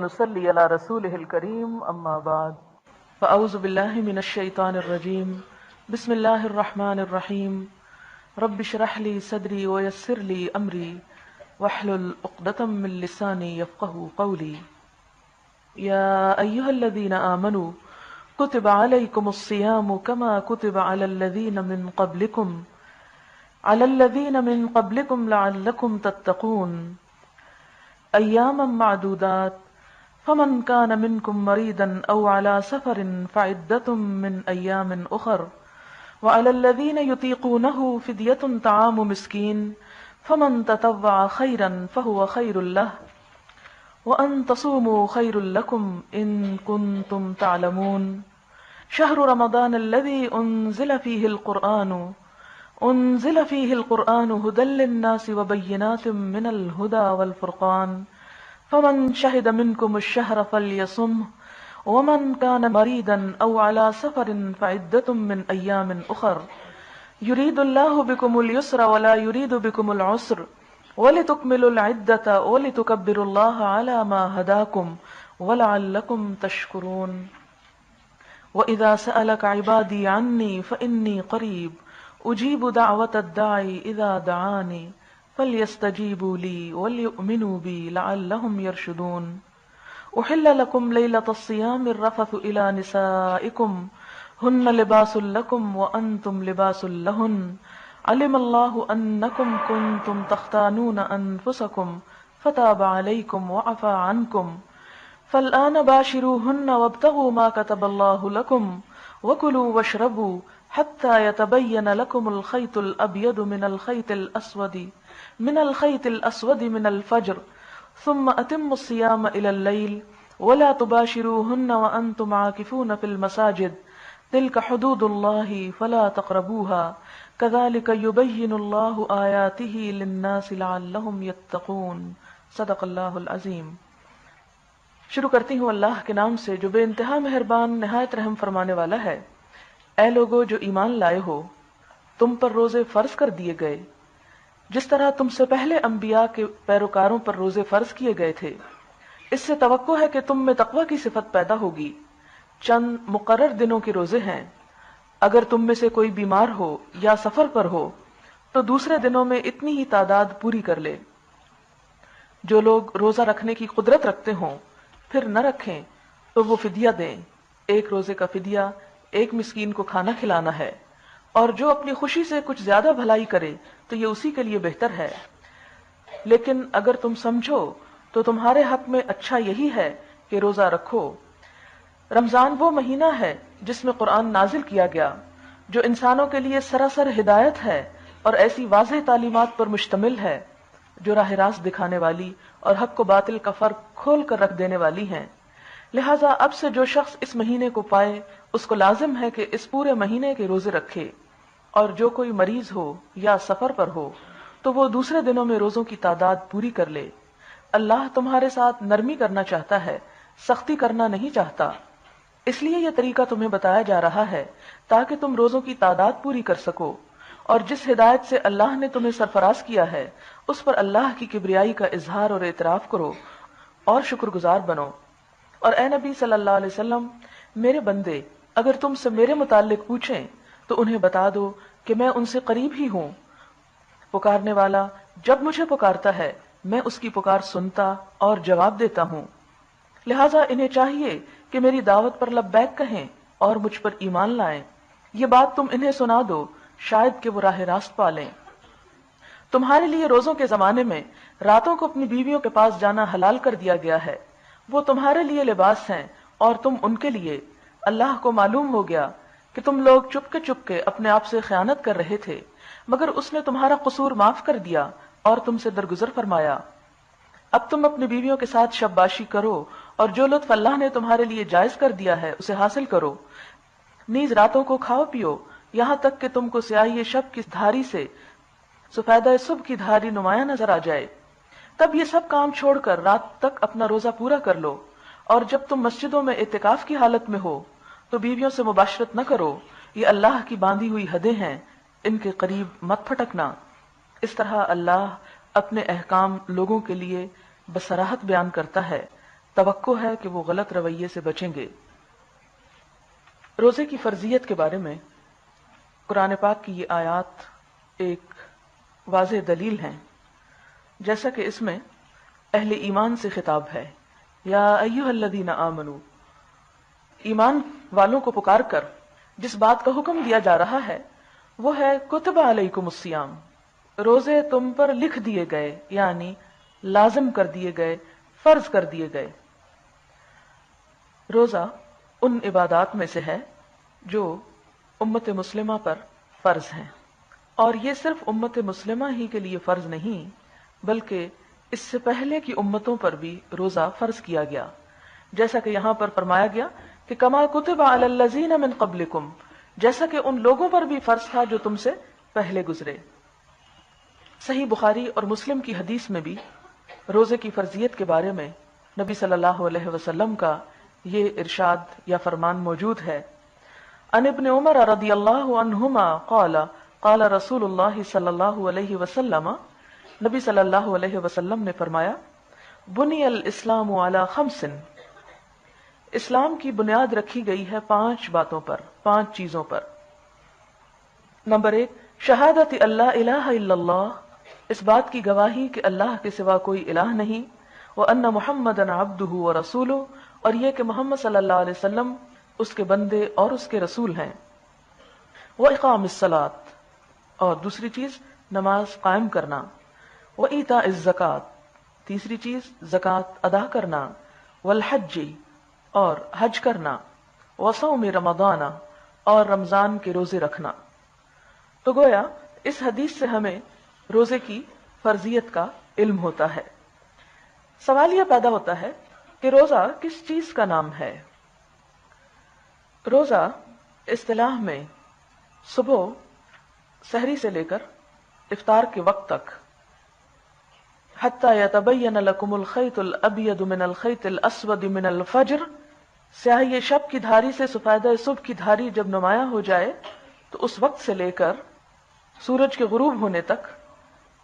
نصلي على رسوله الكريم أما بعد فأعوذ بالله من الشيطان الرجيم بسم الله الرحمن الرحيم رب اشرح لي صدري ويسر لي أمري واحلل عقدة من لساني يفقهوا قولي يا أيها الذين آمنوا كتب عليكم الصيام كما كتب على الذين من قبلكم لعلكم تتقون أياما معدودات فمن كان منكم مريضا أو على سفر فعدة من أيام أخر وعلى الذين يطيقونه فدية طعام مسكين فمن تطوع خيرا فهو خير له وأن تصوموا خير لكم إن كنتم تعلمون شهر رمضان الذي أنزل فيه القرآن هدى للناس وبينات من الهدى والفرقان فمن شهد منكم الشهر فليصمه ومن كان مريضا أو على سفر فعدة من أيام أخر يريد الله بكم اليسر ولا يريد بكم العسر ولتكملوا العدة ولتكبروا الله على ما هداكم ولعلكم تشكرون وإذا سألك عبادي عني فإني قريب أجيب دعوة الداعي إذا دعاني فليستجيبوا لي وليؤمنوا بي لعلهم يرشدون أحل لكم ليلة الصيام الرفث إلى نسائكم هن لباس لكم وأنتم لباس لهن علم الله أنكم كنتم تختانون أنفسكم فتاب عليكم وعفى عنكم فالآن باشروهن وابتغوا ما كتب الله لكم وكلوا واشربوا حتى يتبين لكم الخيط الأبيض من الخيط الأسود من الفجر ثم أتموا الصيام إلى الليل ولا تباشروهن وأنتم عاكفون في المساجد تلك حدود الله فلا تقربوها كذلك يبين الله آياته للناس لعلهم يتقون صدق اللہ العظیم۔ شروع کرتی ہوں اللہ کے نام سے جو بے انتہا مہربان نہایت رحم فرمانے والا ہے۔ اے لوگو جو ایمان لائے ہو، تم پر روزے فرض کر دیے گئے جس طرح تم سے پہلے انبیاء کے پیروکاروں پر روزے فرض کیے گئے تھے۔ اس سے توقع ہے کہ تم میں تقوی کی صفت پیدا ہوگی۔ چند مقرر دنوں کے روزے ہیں۔ اگر تم میں سے کوئی بیمار ہو یا سفر پر ہو تو دوسرے دنوں میں اتنی ہی تعداد پوری کر لے۔ جو لوگ روزہ رکھنے کی قدرت رکھتے ہوں پھر نہ رکھیں تو وہ فدیہ دیں۔ ایک روزے کا فدیہ ایک مسکین کو کھانا کھلانا ہے، اور جو اپنی خوشی سے کچھ زیادہ بھلائی کرے تو یہ اسی کے لیے بہتر ہے۔ لیکن اگر تم سمجھو تو تمہارے حق میں اچھا یہی ہے کہ روزہ رکھو۔ رمضان وہ مہینہ ہے جس میں قرآن نازل کیا گیا، جو انسانوں کے لیے سراسر ہدایت ہے اور ایسی واضح تعلیمات پر مشتمل ہے جو راہ راست دکھانے والی اور حق و باطل کا فرق کھول کر رکھ دینے والی ہیں۔ لہٰذا اب سے جو شخص اس مہینے کو پائے اس کو لازم ہے کہ اس پورے مہینے کے روزے رکھے، اور جو کوئی مریض ہو یا سفر پر ہو تو وہ دوسرے دنوں میں روزوں کی تعداد پوری کر لے۔ اللہ تمہارے ساتھ نرمی کرنا چاہتا ہے، سختی کرنا نہیں چاہتا۔ اس لیے یہ طریقہ تمہیں بتایا جا رہا ہے تاکہ تم روزوں کی تعداد پوری کر سکو، اور جس ہدایت سے اللہ نے تمہیں سرفراز کیا ہے اس پر اللہ کی کبریائی کا اظہار اور اعتراف کرو اور شکر گزار بنو۔ اور اے نبی صلی اللہ علیہ وسلم، میرے بندے اگر تم سے میرے متعلق پوچھیں تو انہیں بتا دو کہ میں ان سے قریب ہی ہوں۔ پکارنے والا جب مجھے پکارتا ہے میں اس کی پکار سنتا اور جواب دیتا ہوں۔ لہٰذا انہیں چاہیے کہ میری دعوت پر لبیک کہیں اور مجھ پر ایمان لائیں۔ یہ بات تم انہیں سنا دو، شاید کہ وہ راہ راست پالیں۔ تمہارے لیے روزوں کے زمانے میں راتوں کو اپنی بیویوں کے پاس جانا حلال کر دیا گیا ہے۔ وہ تمہارے لیے لباس ہیں اور تم ان کے لیے۔ اللہ کو معلوم ہو گیا کہ تم لوگ چپ کے اپنے آپ سے خیانت کر رہے تھے، مگر اس نے تمہارا قصور معاف کر دیا اور تم سے درگزر فرمایا۔ اب تم اپنی بیویوں کے ساتھ شب باشی کرو اور جو لطف اللہ نے تمہارے لیے جائز کر دیا ہے اسے حاصل کرو۔ نیز راتوں کو کھاؤ پیو یہاں تک کہ تم کو سیاہی شب کی دھاری سے سفیدہ صبح کی دھاری نمایاں نظر آ جائے۔ تب یہ سب کام چھوڑ کر رات تک اپنا روزہ پورا کر لو، اور جب تم مسجدوں میں اعتکاف کی حالت میں ہو تو بیویوں سے مباشرت نہ کرو، یہ اللہ کی باندھی ہوئی حدیں ہیں، ان کے قریب مت پھٹکنا۔ اس طرح اللہ اپنے احکام لوگوں کے لیے بصراحت بیان کرتا ہے توقع ہے کہ وہ غلط رویے سے بچیں گے۔ روزے کی فرضیت کے بارے میں قرآن پاک کی یہ آیات ایک واضح دلیل ہیں، جیسا کہ اس میں اہل ایمان سے خطاب ہے، یا ایھا الذین آمنو، ایمان والوں کو پکار کر جس بات کا حکم دیا جا رہا ہے وہ ہے کتب علیکم الصیام، روزے تم پر لکھ دیے گئے، یعنی لازم کر دیے گئے، فرض کر دیے گئے۔ روزہ ان عبادات میں سے ہے جو امت مسلمہ پر فرض ہیں، اور یہ صرف امت مسلمہ ہی کے لیے فرض نہیں بلکہ اس سے پہلے کی امتوں پر بھی روزہ فرض کیا گیا، جیسا کہ یہاں پر فرمایا گیا کہ کما کتب علی الذین من قبلکم، جیسا کہ ان لوگوں پر بھی فرض تھا جو تم سے پہلے گزرے۔ صحیح بخاری اور مسلم کی حدیث میں بھی روزے کی فرضیت کے بارے میں نبی صلی اللہ علیہ وسلم کا یہ ارشاد یا فرمان موجود ہے۔ عن ابن عمر رضی اللہ عنہما قال قال رسول اللہ صلی اللہ علیہ وسلم، نبی صلی اللہ علیہ وسلم نے فرمایا، بنی الاسلام علی خمس، اسلام کی بنیاد رکھی گئی ہے 5 باتوں پر، 5 چیزوں پر۔ نمبر 1، شہادت اللہ الہ الا اللہ، اس بات کی گواہی کہ اللہ کے سوا کوئی الہ نہیں، وَأَنَّ مُحَمَّدًا عَبْدُهُ وَرَسُولُهُ، اور یہ کہ محمد صلی اللہ علیہ وسلم اس کے بندے اور اس کے رسول ہیں، وَإِقَامِ الصَّلَاةِ، اور دوسری چیز نماز قائم کرنا، وَإِيتَاءِ الزَّكَاةِ، تیسری چیز زکوٰۃ ادا کرنا، وَالْحَجِّ، اور حج کرنا، وَصَوْمِ رَمَضَانَ، اور رمضان کے روزے رکھنا۔ تو گویا اس حدیث سے ہمیں روزے کی فرضیت کا علم ہوتا ہے۔ سوال یہ پیدا ہوتا ہے کہ روزہ کس چیز کا نام ہے؟ روزہ اصطلاح میں صبح سحری سے لے کر افطار کے وقت تک، حتی یتبین لکم الخیط الابیض من الخیط الاسود من الفجر، سیاہی شب کی دھاری سے سفیدہ صبح کی دھاری جب نمایاں ہو جائے تو اس وقت سے لے کر سورج کے غروب ہونے تک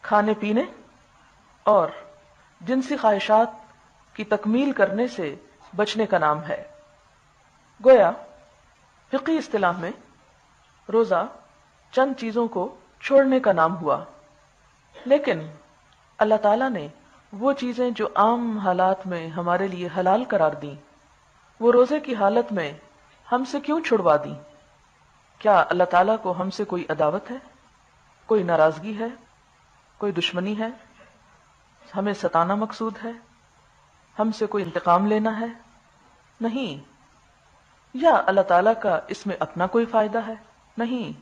کھانے پینے اور جنسی خواہشات کی تکمیل کرنے سے بچنے کا نام ہے۔ گویا فقہی اصطلاح میں روزہ چند چیزوں کو چھوڑنے کا نام ہوا، لیکن اللہ تعالیٰ نے وہ چیزیں جو عام حالات میں ہمارے لیے حلال قرار دیں، وہ روزے کی حالت میں ہم سے کیوں چھڑوا دیں؟ کیا اللہ تعالیٰ کو ہم سے کوئی عداوت ہے، کوئی ناراضگی ہے، کوئی دشمنی ہے، ہمیں ستانا مقصود ہے، ہم سے کوئی انتقام لینا ہے؟ نہیں۔ یا اللہ تعالیٰ کا اس میں اپنا کوئی فائدہ ہے؟ نہیں۔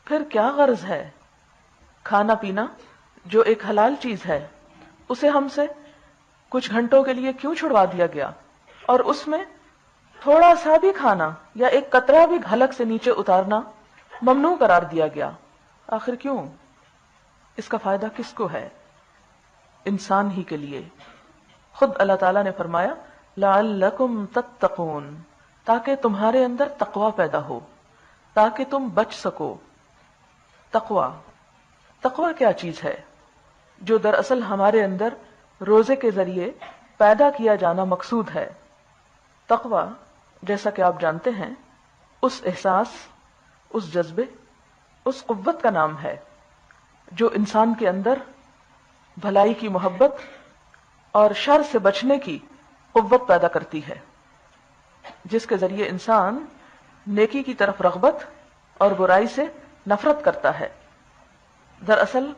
پھر کیا غرض ہے؟ کھانا پینا جو ایک حلال چیز ہے اسے ہم سے کچھ گھنٹوں کے لیے کیوں چھڑوا دیا گیا، اور اس میں تھوڑا سا بھی کھانا یا ایک قطرہ بھی حلق سے نیچے اتارنا ممنوع قرار دیا گیا؟ آخر کیوں؟ اس کا فائدہ کس کو ہے؟ انسان ہی کے لیے۔ خود اللہ تعالیٰ نے فرمایا لعلکم تتقون، تاکہ تمہارے اندر تقوی پیدا ہو، تاکہ تم بچ سکو۔ تقوی کیا چیز ہے؟ جو دراصل ہمارے اندر روزے کے ذریعے پیدا کیا جانا مقصود ہے۔ تقوی جیسا کہ آپ جانتے ہیں اس احساس، اس جذبے، اس قوت کا نام ہے جو انسان کے اندر بھلائی کی محبت اور شر سے بچنے کی قوت پیدا کرتی ہے، جس کے ذریعے انسان نیکی کی طرف رغبت اور برائی سے نفرت کرتا ہے۔ دراصل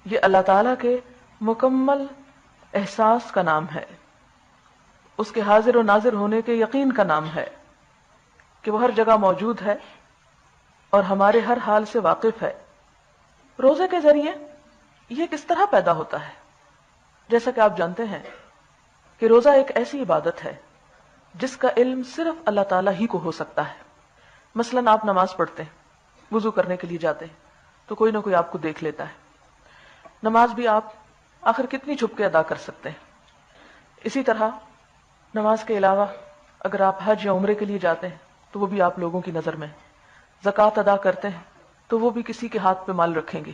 یہ اللہ تعالیٰ کے مکمل احساس کا نام ہے، اس کے حاضر و ناظر ہونے کے یقین کا نام ہے کہ وہ ہر جگہ موجود ہے اور ہمارے ہر حال سے واقف ہے۔ روزے کے ذریعے یہ کس طرح پیدا ہوتا ہے؟ جیسا کہ آپ جانتے ہیں کہ روزہ ایک ایسی عبادت ہے جس کا علم صرف اللہ تعالیٰ ہی کو ہو سکتا ہے۔ مثلاً آپ نماز پڑھتے ہیں، وضو کرنے کے لیے جاتے ہیں تو کوئی نہ کوئی آپ کو دیکھ لیتا ہے۔ نماز بھی آپ آخر کتنی چھپ کے ادا کر سکتے ہیں؟ اسی طرح نماز کے علاوہ اگر آپ حج یا عمرے کے لیے جاتے ہیں تو وہ بھی آپ لوگوں کی نظر میں، زکوٰۃ ادا کرتے ہیں تو وہ بھی کسی کے ہاتھ پہ مال رکھیں گے۔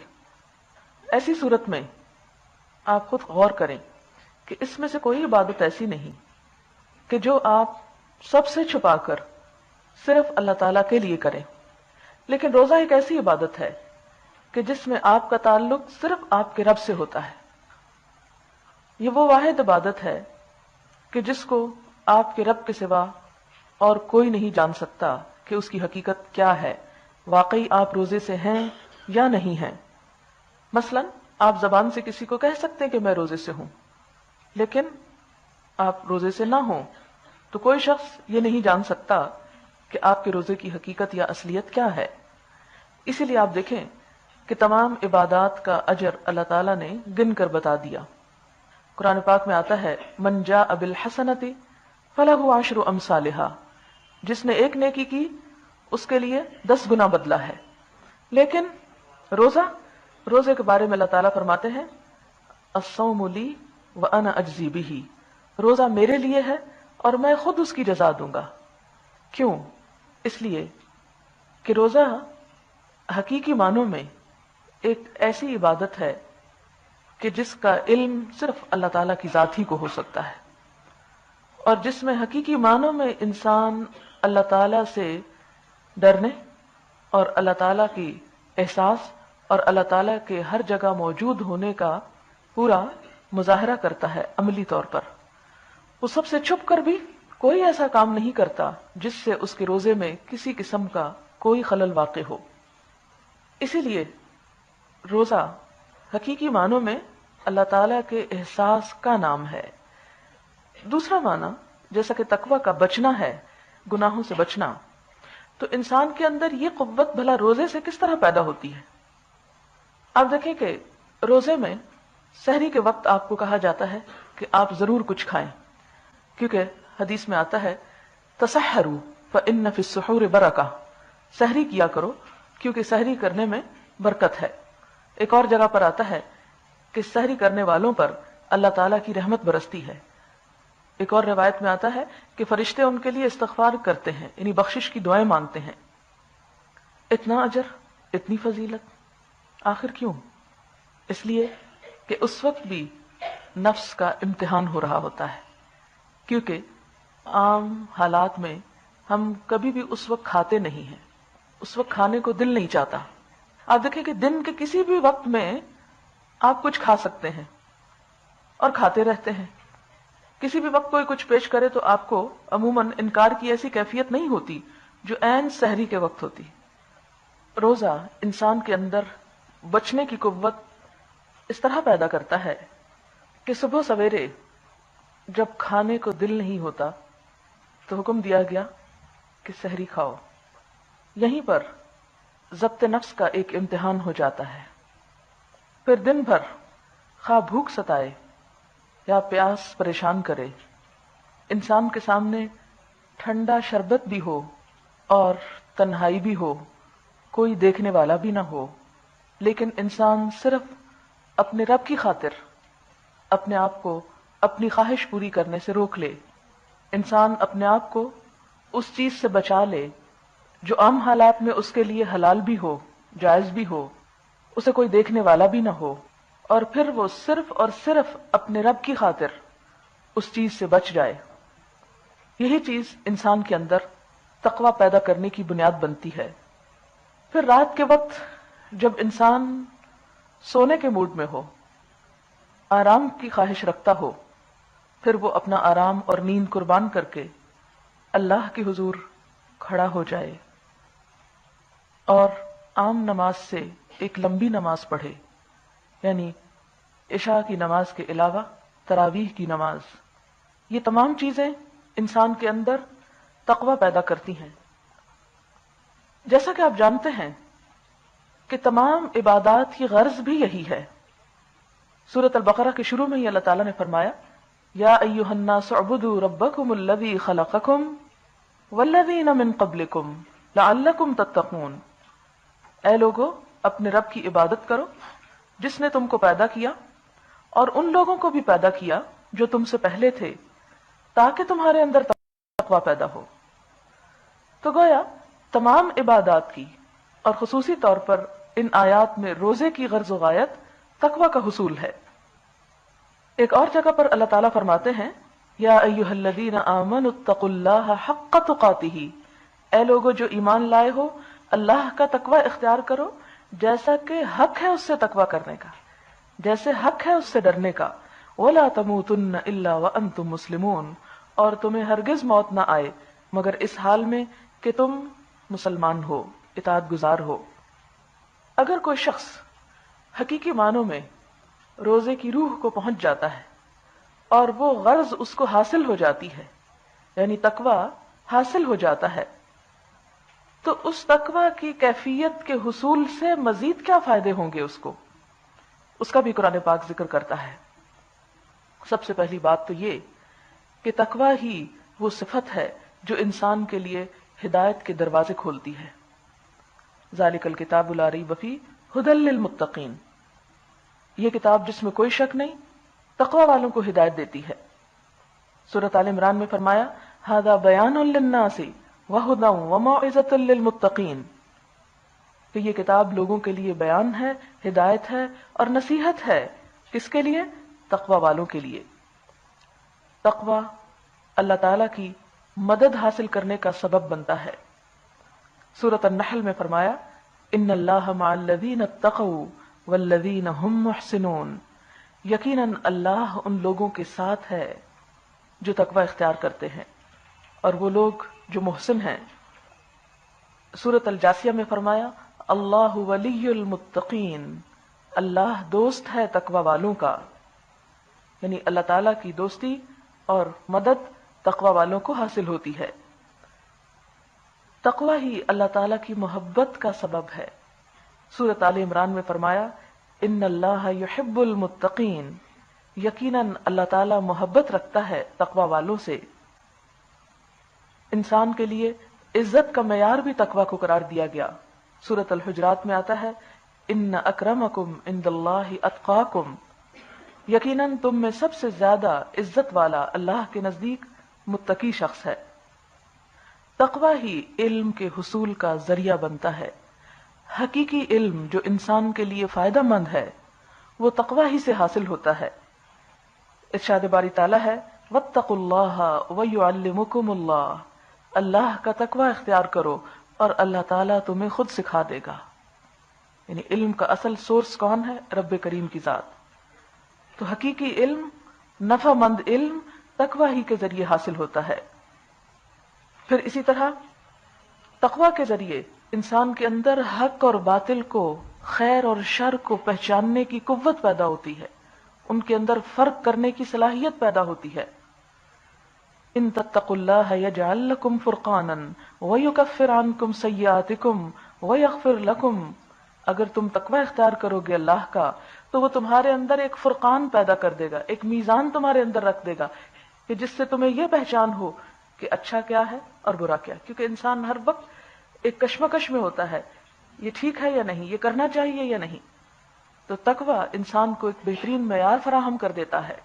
ایسی صورت میں آپ خود غور کریں کہ اس میں سے کوئی عبادت ایسی نہیں کہ جو آپ سب سے چھپا کر صرف اللہ تعالیٰ کے لیے کریں. لیکن روزہ ایک ایسی عبادت ہے کہ جس میں آپ کا تعلق صرف آپ کے رب سے ہوتا ہے. یہ وہ واحد عبادت ہے کہ جس کو آپ کے رب کے سوا اور کوئی نہیں جان سکتا کہ اس کی حقیقت کیا ہے، واقعی آپ روزے سے ہیں یا نہیں ہیں. مثلا آپ زبان سے کسی کو کہہ سکتے ہیں کہ میں روزے سے ہوں، لیکن آپ روزے سے نہ ہوں تو کوئی شخص یہ نہیں جان سکتا کہ آپ کے روزے کی حقیقت یا اصلیت کیا ہے. اسی لیے آپ دیکھیں کہ تمام عبادات کا اجر اللہ تعالیٰ نے گن کر بتا دیا. قرآن پاک میں آتا ہے من جاء بالحسنۃ فلہ عشر امثالھا، جس نے ایک نیکی کی اس کے لیے 10 گنا بدلہ ہے. لیکن روزے کے بارے میں اللہ تعالیٰ فرماتے ہیں الصوم لی وانا اجزی بہ، روزہ میرے لیے ہے اور میں خود اس کی جزا دوں گا. کیوں؟ اس لیے کہ روزہ حقیقی معنوں میں ایک ایسی عبادت ہے کہ جس کا علم صرف اللہ تعالیٰ کی ذات ہی کو ہو سکتا ہے، اور جس میں حقیقی معنوں میں انسان اللہ تعالیٰ سے ڈرنے اور اللہ تعالیٰ کی احساس اور اللہ تعالیٰ کے ہر جگہ موجود ہونے کا پورا مظاہرہ کرتا ہے عملی طور پر. وہ سب سے چھپ کر بھی کوئی ایسا کام نہیں کرتا جس سے اس کے روزے میں کسی قسم کا کوئی خلل واقع ہو. اسی لیے روزہ حقیقی معنوں میں اللہ تعالیٰ کے احساس کا نام ہے. دوسرا معنی جیسا کہ تقوی کا بچنا ہے، گناہوں سے بچنا، تو انسان کے اندر یہ قوت بھلا روزے سے کس طرح پیدا ہوتی ہے. آپ دیکھیں کہ روزے میں سحری کے وقت آپ کو کہا جاتا ہے کہ آپ ضرور کچھ کھائیں، کیونکہ حدیث میں آتا ہے تسحروا فإن فی السحور برکہ، سحری کیا کرو کیونکہ سحری کرنے میں برکت ہے. ایک اور جگہ پر آتا ہے کہ سحری کرنے والوں پر اللہ تعالیٰ کی رحمت برستی ہے. ایک اور روایت میں آتا ہے کہ فرشتے ان کے لیے استغفار کرتے ہیں، یعنی بخشش کی دعائیں مانگتے ہیں. اتنا اجر، اتنی فضیلت، آخر کیوں؟ اس لیے کہ اس وقت بھی نفس کا امتحان ہو رہا ہوتا ہے، کیونکہ عام حالات میں ہم کبھی بھی اس وقت کھاتے نہیں ہیں، اس وقت کھانے کو دل نہیں چاہتا. آپ دیکھیں کہ دن کے کسی بھی وقت میں آپ کچھ کھا سکتے ہیں اور کھاتے رہتے ہیں. کسی بھی وقت کوئی کچھ پیش کرے تو آپ کو عموماً انکار کی ایسی کیفیت نہیں ہوتی جو عین سحری کے وقت ہوتی. روزہ انسان کے اندر بچنے کی قوت اس طرح پیدا کرتا ہے کہ صبح سویرے جب کھانے کو دل نہیں ہوتا تو حکم دیا گیا کہ سحری کھاؤ. یہیں پر ضبط نفس کا ایک امتحان ہو جاتا ہے. پھر دن بھر خواہ بھوک ستائے یا پیاس پریشان کرے، انسان کے سامنے ٹھنڈا شربت بھی ہو اور تنہائی بھی ہو، کوئی دیکھنے والا بھی نہ ہو، لیکن انسان صرف اپنے رب کی خاطر اپنے آپ کو اپنی خواہش پوری کرنے سے روک لے. انسان اپنے آپ کو اس چیز سے بچا لے جو عام حالات میں اس کے لیے حلال بھی ہو، جائز بھی ہو، اسے کوئی دیکھنے والا بھی نہ ہو، اور پھر وہ صرف اور صرف اپنے رب کی خاطر اس چیز سے بچ جائے. یہی چیز انسان کے اندر تقوی پیدا کرنے کی بنیاد بنتی ہے. پھر رات کے وقت جب انسان سونے کے موڈ میں ہو، آرام کی خواہش رکھتا ہو، پھر وہ اپنا آرام اور نیند قربان کر کے اللہ کے حضور کھڑا ہو جائے اور عام نماز سے ایک لمبی نماز پڑھے، یعنی عشاء کی نماز کے علاوہ تراویح کی نماز. یہ تمام چیزیں انسان کے اندر تقوی پیدا کرتی ہیں. جیسا کہ آپ جانتے ہیں کہ تمام عبادات کی غرض بھی یہی ہے. سورۃ البقرہ کے شروع میں ہی اللہ تعالیٰ نے فرمایا یا ایھا الناس اعبدوا ربکم الذی خلقکم والذین من قبلکم لعلکم تتقون. اے لوگو، اپنے رب کی عبادت کرو جس نے تم کو پیدا کیا اور ان لوگوں کو بھی پیدا کیا جو تم سے پہلے تھے، تاکہ تمہارے اندر تقوی پیدا ہو. تو گویا تمام عبادات کی اور خصوصی طور پر ان آیات میں روزے کی غرض و غایت تقوی کا حصول ہے. ایک اور جگہ پر اللہ تعالیٰ فرماتے ہیں یا ایھا الذین آمنوا اتقوا اللہ حق تقاتہ، اے لوگو جو ایمان لائے ہو اللہ کا تقوی اختیار کرو جیسا کہ حق ہے اس سے تقوی کرنے کا، جیسے حق ہے اس سے ڈرنے کا۔ ولا تموتن الا وانتم مسلمون، اور تمہیں ہرگز موت نہ آئے مگر اس حال میں کہ تم مسلمان ہو، اطاعت گزار ہو۔ اگر کوئی شخص حقیقی معنوں میں روزے کی روح کو پہنچ جاتا ہے اور وہ غرض اس کو حاصل ہو جاتی ہے، یعنی تقوی حاصل ہو جاتا ہے، تو اس تقوی کی کیفیت کے حصول سے مزید کیا فائدے ہوں گے اس کا بھی قرآن پاک ذکر کرتا ہے۔ سب سے پہلی بات تو یہ کہ تقوی ہی وہ صفت ہے جو انسان کے لیے ہدایت کے دروازے کھولتی ہے۔ ذالک الکتاب لا ریب فیہ ھدی للمتقین، یہ کتاب جس میں کوئی شک نہیں تقوی والوں کو ہدایت دیتی ہے۔ سورۃ آل عمران میں فرمایا ھذا بیان للناس وھدی وموعظۃ للمتقین، کہ یہ کتاب لوگوں کے لیے بیان ہے، ہدایت ہے اور نصیحت ہے۔ کس کے لیے؟ تقوی والوں کے لیے۔ تقوی اللہ تعالی کی مدد حاصل کرنے کا سبب بنتا ہے۔ سورۃ النحل میں فرمایا ان اللہ مع الذین اتقوا والذین هم محسنون، یقیناً اللہ ان لوگوں کے ساتھ ہے جو تقوی اختیار کرتے ہیں اور وہ لوگ جو محسن ہیں۔ سورۃ الجاثیہ میں فرمایا اللہ ولی المتقین، اللہ دوست ہے تقوی والوں کا، یعنی اللہ تعالیٰ کی دوستی اور مدد تقوی والوں کو حاصل ہوتی ہے۔ تقوی ہی اللہ تعالیٰ کی محبت کا سبب ہے۔ سورۃ آل عمران میں فرمایا ان اللہ یحب المتقین، یقیناً اللہ تعالیٰ محبت رکھتا ہے تقوی والوں سے۔ انسان کے لیے عزت کا معیار بھی تقوی کو قرار دیا گیا۔ سورۃ الحجرات میں آتا ہے ان اکرمکم عند اللہ اتقاکم، یقیناً تم میں سب سے زیادہ عزت والا اللہ کے نزدیک متقی شخص ہے۔ تقوی ہی علم کے حصول کا ذریعہ بنتا ہے۔ حقیقی علم جو انسان کے لیے فائدہ مند ہے وہ تقوی ہی سے حاصل ہوتا ہے۔ ارشاد باری تعالیٰ ہے واتقوا اللہ ویعلمکم اللہ، اللہ کا تقوی اختیار کرو اور اللہ تعالیٰ تمہیں خود سکھا دے گا۔ یعنی علم کا اصل سورس کون ہے؟ رب کریم کی ذات۔ تو حقیقی علم، نفع مند علم تقوی ہی کے ذریعے حاصل ہوتا ہے۔ پھر اسی طرح تقوی کے ذریعے انسان کے اندر حق اور باطل کو، خیر اور شر کو پہچاننے کی قوت پیدا ہوتی ہے، ان کے اندر فرق کرنے کی صلاحیت پیدا ہوتی ہے۔ ان تتقوا اللہ یجعل لکم فرقانا ویکفر عنکم سیئاتکم ویغفر لکم، اگر تم تقوی اختیار کرو گے اللہ کا تو وہ تمہارے اندر ایک فرقان پیدا کر دے گا، ایک میزان تمہارے اندر رکھ دے گا کہ جس سے تمہیں یہ پہچان ہو کہ اچھا کیا ہے اور برا کیا ہے۔ کیونکہ انسان ہر وقت ایک کشمکش میں ہوتا ہے، یہ ٹھیک ہے یا نہیں، یہ کرنا چاہیے یا نہیں۔ تو تقوی انسان کو ایک بہترین معیار فراہم کر دیتا ہے۔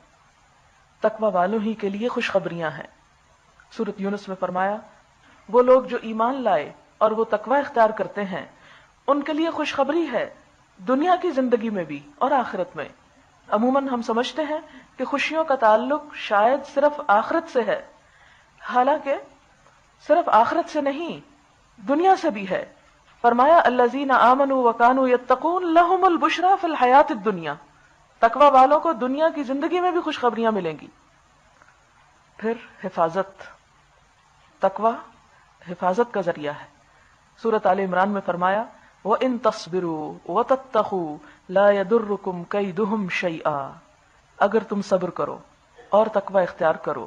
تقوی والوں ہی کے لیے خوشخبریاں ہیں۔ سورۃ یونس میں فرمایا وہ لوگ جو ایمان لائے اور وہ تقوی اختیار کرتے ہیں ان کے لیے خوشخبری ہے، دنیا کی زندگی میں بھی اور آخرت میں۔ عموماً ہم سمجھتے ہیں کہ خوشیوں کا تعلق شاید صرف آخرت سے ہے، حالانکہ صرف آخرت سے نہیں، دنیا سے بھی ہے۔ فرمایا الذین آمنوا وکانوا یتقون لہم البشریٰ فی الحیاۃ الدنیا، تقوی والوں کو دنیا کی زندگی میں بھی خوشخبریاں ملیں گی۔ پھر حفاظت، تقوی حفاظت کا ذریعہ ہے۔ سورۃ آل عمران میں فرمایا وَإِن تَصْبِرُوا وَتَتَّقُوا لَا يَضُرُّكُمْ كَيْدُهُمْ شَيْئًا، اگر تم صبر کرو اور تقوی اختیار کرو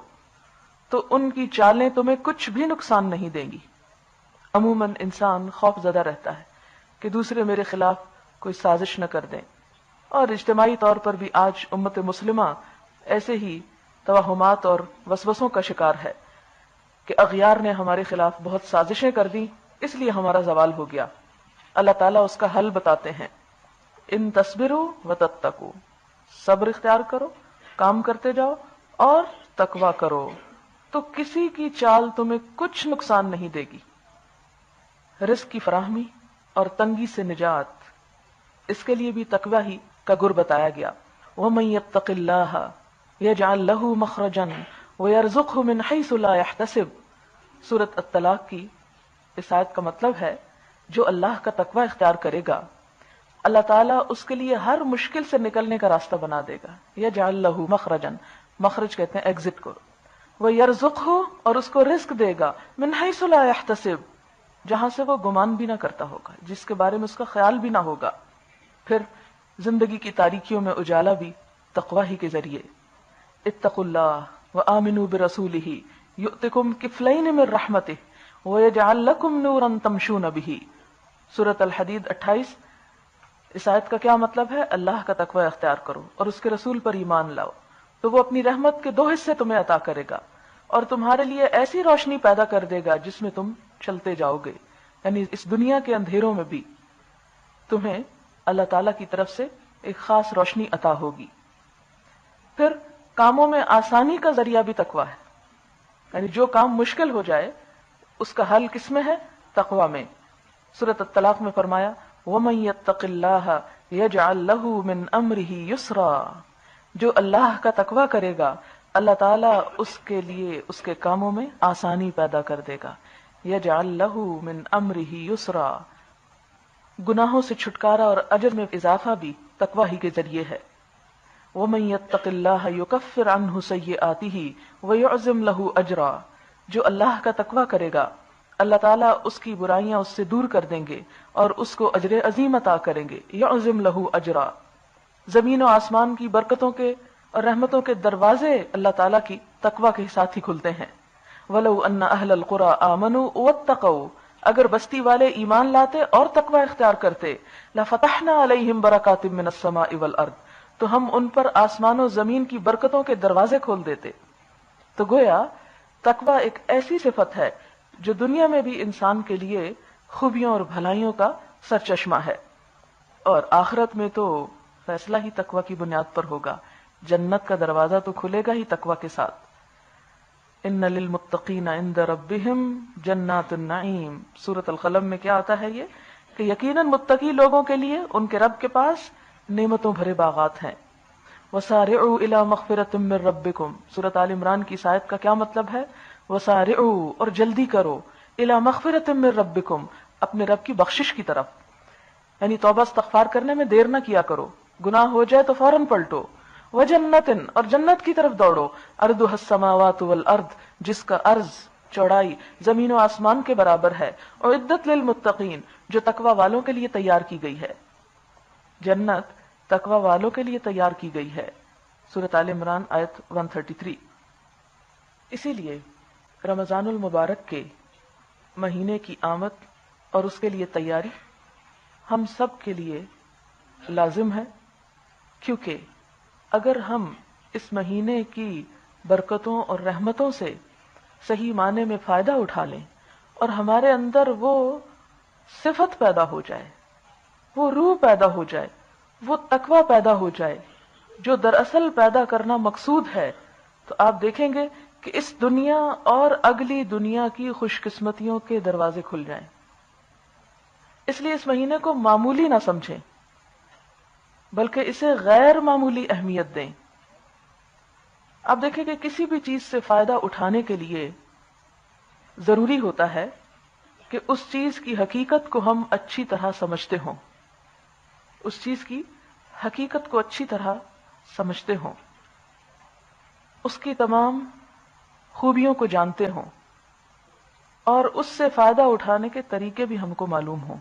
تو ان کی چالیں تمہیں کچھ بھی نقصان نہیں دیں گی۔ عموماً انسان خوف زدہ رہتا ہے کہ دوسرے میرے خلاف کوئی سازش نہ کر دیں، اور اجتماعی طور پر بھی آج امت مسلمہ ایسے ہی توہمات اور وسوسوں کا شکار ہے کہ اغیار نے ہمارے خلاف بہت سازشیں کر دیں، اس لیے ہمارا زوال ہو گیا۔ اللہ تعالیٰ اس کا حل بتاتے ہیں ان تصبروا وتتقوا، صبر اختیار کرو، کام کرتے جاؤ اور تقوی کرو تو کسی کی چال تمہیں کچھ نقصان نہیں دے گی۔ رزق کی فراہمی اور تنگی سے نجات، اس کے لیے بھی تقوی ہی کا گر بتایا گیا۔ وَمَن يَتَّقِ اللَّهَ يَجْعَل لَّهُ مَخْرَجًا وَيَرْزُقْهُ مِنْ حَيْثُ لَا يَحْتَسِبُ، سورۃ الطلاق کی اس آیت کا مطلب ہے جو اللہ کا تقوی اختیار کرے گا اللہ تعالیٰ اس کے لیے ہر مشکل سے نکلنے کا راستہ بنا دے گا. یجعل لہ مخرجا، مخرج کہتے ہیں ایگزٹ کو. وَيَرْزُقْهُ، اور اس کو رزق دے گا من حیث لا يحتسب، جہاں سے وہ گمان بھی نہ کرتا ہوگا، جس کے بارے میں اس کا خیال بھی نہ ہوگا. پھر زندگی کی تاریکیوں میں اجالا بھی تقوی ہی کے ذریعے. اتقوا اللہ وآمنوا برسولہ یؤتکم کفلین من رحمتہ وَيَجْعَلْ لَكُمْ نُورًا تَمْشُونَ بِهِ، سورۃ الحدید 28. اس آیت کا کیا مطلب ہے؟ اللہ کا تقوی اختیار کرو اور اس کے رسول پر ایمان لاؤ تو وہ اپنی رحمت کے 2 حصے تمہیں عطا کرے گا اور تمہارے لیے ایسی روشنی پیدا کر دے گا جس میں تم چلتے جاؤ گے. یعنی اس دنیا کے اندھیروں میں بھی تمہیں اللہ تعالیٰ کی طرف سے ایک خاص روشنی عطا ہوگی. پھر کاموں میں آسانی کا ذریعہ بھی تقوی ہے، یعنی جو کام مشکل ہو جائے اس کا حل کس میں ہے؟ تقوی میں. سورۃ الطلاق میں فرمایا وَمَن يَتَّقِ اللَّهَ يَجْعَل لَّهُ مِنْ أَمْرِهِ يُسْرًا، جو اللہ کا تقوی کرے گا اللہ تعالیٰ اس کے لیے اس کے کاموں میں آسانی پیدا کر دے گا. يَجْعَل لَّهُ مِنْ أَمْرِهِ يُسْرًا، گناہوں سے چھٹکارا اور اجر میں اضافہ بھی تقوی ہی کے ذریعے ہے. وَمَن يَتَّقِ اللَّهَ يُكَفِّرْ عَنْهُ سَيِّئَاتِهِ وَيُعْظِمْ لَهُ أَجْرًا، جو اللہ کا تقوی کرے گا اللہ تعالیٰ اس کی برائیاں اس سے دور کر دیں گے اور اس کو اجر عظیم عطا کریں گے. یعظم لہ اجرا، زمین و آسمان کی برکتوں کے اور رحمتوں کے دروازے اللہ تعالیٰ کی تقوی کے ساتھ ہی کھلتے ہیں. وَلَوْ أَنَّ أَهْلَ الْقُرَىٰ آمَنُوا وَاتَّقَوْا، اگر بستی والے ایمان لاتے اور تقوی اختیار کرتے لَفَتَحْنَا عَلَيْهِمْ بَرَكَاتٍ مِّنَ السَّمَاءِ وَالْأَرْضِ، تو ہم ان پر آسمان و زمین کی برکتوں کے دروازے کھول دیتے. تو گویا تقوی ایک ایسی صفت ہے جو دنیا میں بھی انسان کے لیے خوبیوں اور بھلائیوں کا سرچشمہ ہے، اور آخرت میں تو فیصلہ ہی تقوی کی بنیاد پر ہوگا. جنت کا دروازہ تو کھلے گا ہی تقوی کے ساتھ. ان للمتقین عند ربہم جنات النعیم، سورۃ القلم میں کیا آتا ہے یہ کہ یقیناً متقی لوگوں کے لیے ان کے رب کے پاس نعمتوں بھرے باغات ہیں. وسارعوا الی مغفرۃ من ربکم، سورۃ آل عمران کی اس آیت کا کیا مطلب ہے؟ وسارعوا، اور جلدی کرو، الی مغفرۃ من ربکم، اپنے رب کی بخشش کی طرف. یعنی توبہ استغفار کرنے میں دیر نہ کیا کرو، گناہ ہو جائے تو فوراً پلٹو. وجنت، اور جنت کی طرف دوڑو، ارضها السماوات والارض، جس کا عرض چوڑائی زمین و آسمان کے برابر ہے. اعدت للمتقین، جو تقوی والوں کے لیے تیار کی گئی ہے. جنت تقوی والوں کے لیے تیار کی گئی ہے. سورۃ آل عمران آیت 133. اسی لیے رمضان المبارک کے مہینے کی آمد اور اس کے لیے تیاری ہم سب کے لیے لازم ہے، کیونکہ اگر ہم اس مہینے کی برکتوں اور رحمتوں سے صحیح معنی میں فائدہ اٹھا لیں اور ہمارے اندر وہ صفت پیدا ہو جائے، وہ روح پیدا ہو جائے، وہ تقوی پیدا ہو جائے جو دراصل پیدا کرنا مقصود ہے، تو آپ دیکھیں گے کہ اس دنیا اور اگلی دنیا کی خوش قسمتیوں کے دروازے کھل جائیں. اس لیے اس مہینے کو معمولی نہ سمجھیں بلکہ اسے غیر معمولی اہمیت دیں. آپ دیکھیں کہ کسی بھی چیز سے فائدہ اٹھانے کے لیے ضروری ہوتا ہے کہ اس چیز کی حقیقت کو ہم اچھی طرح سمجھتے ہوں، اس چیز کی حقیقت کو اچھی طرح سمجھتے ہوں، اس کی تمام خوبیوں کو جانتے ہوں اور اس سے فائدہ اٹھانے کے طریقے بھی ہم کو معلوم ہوں.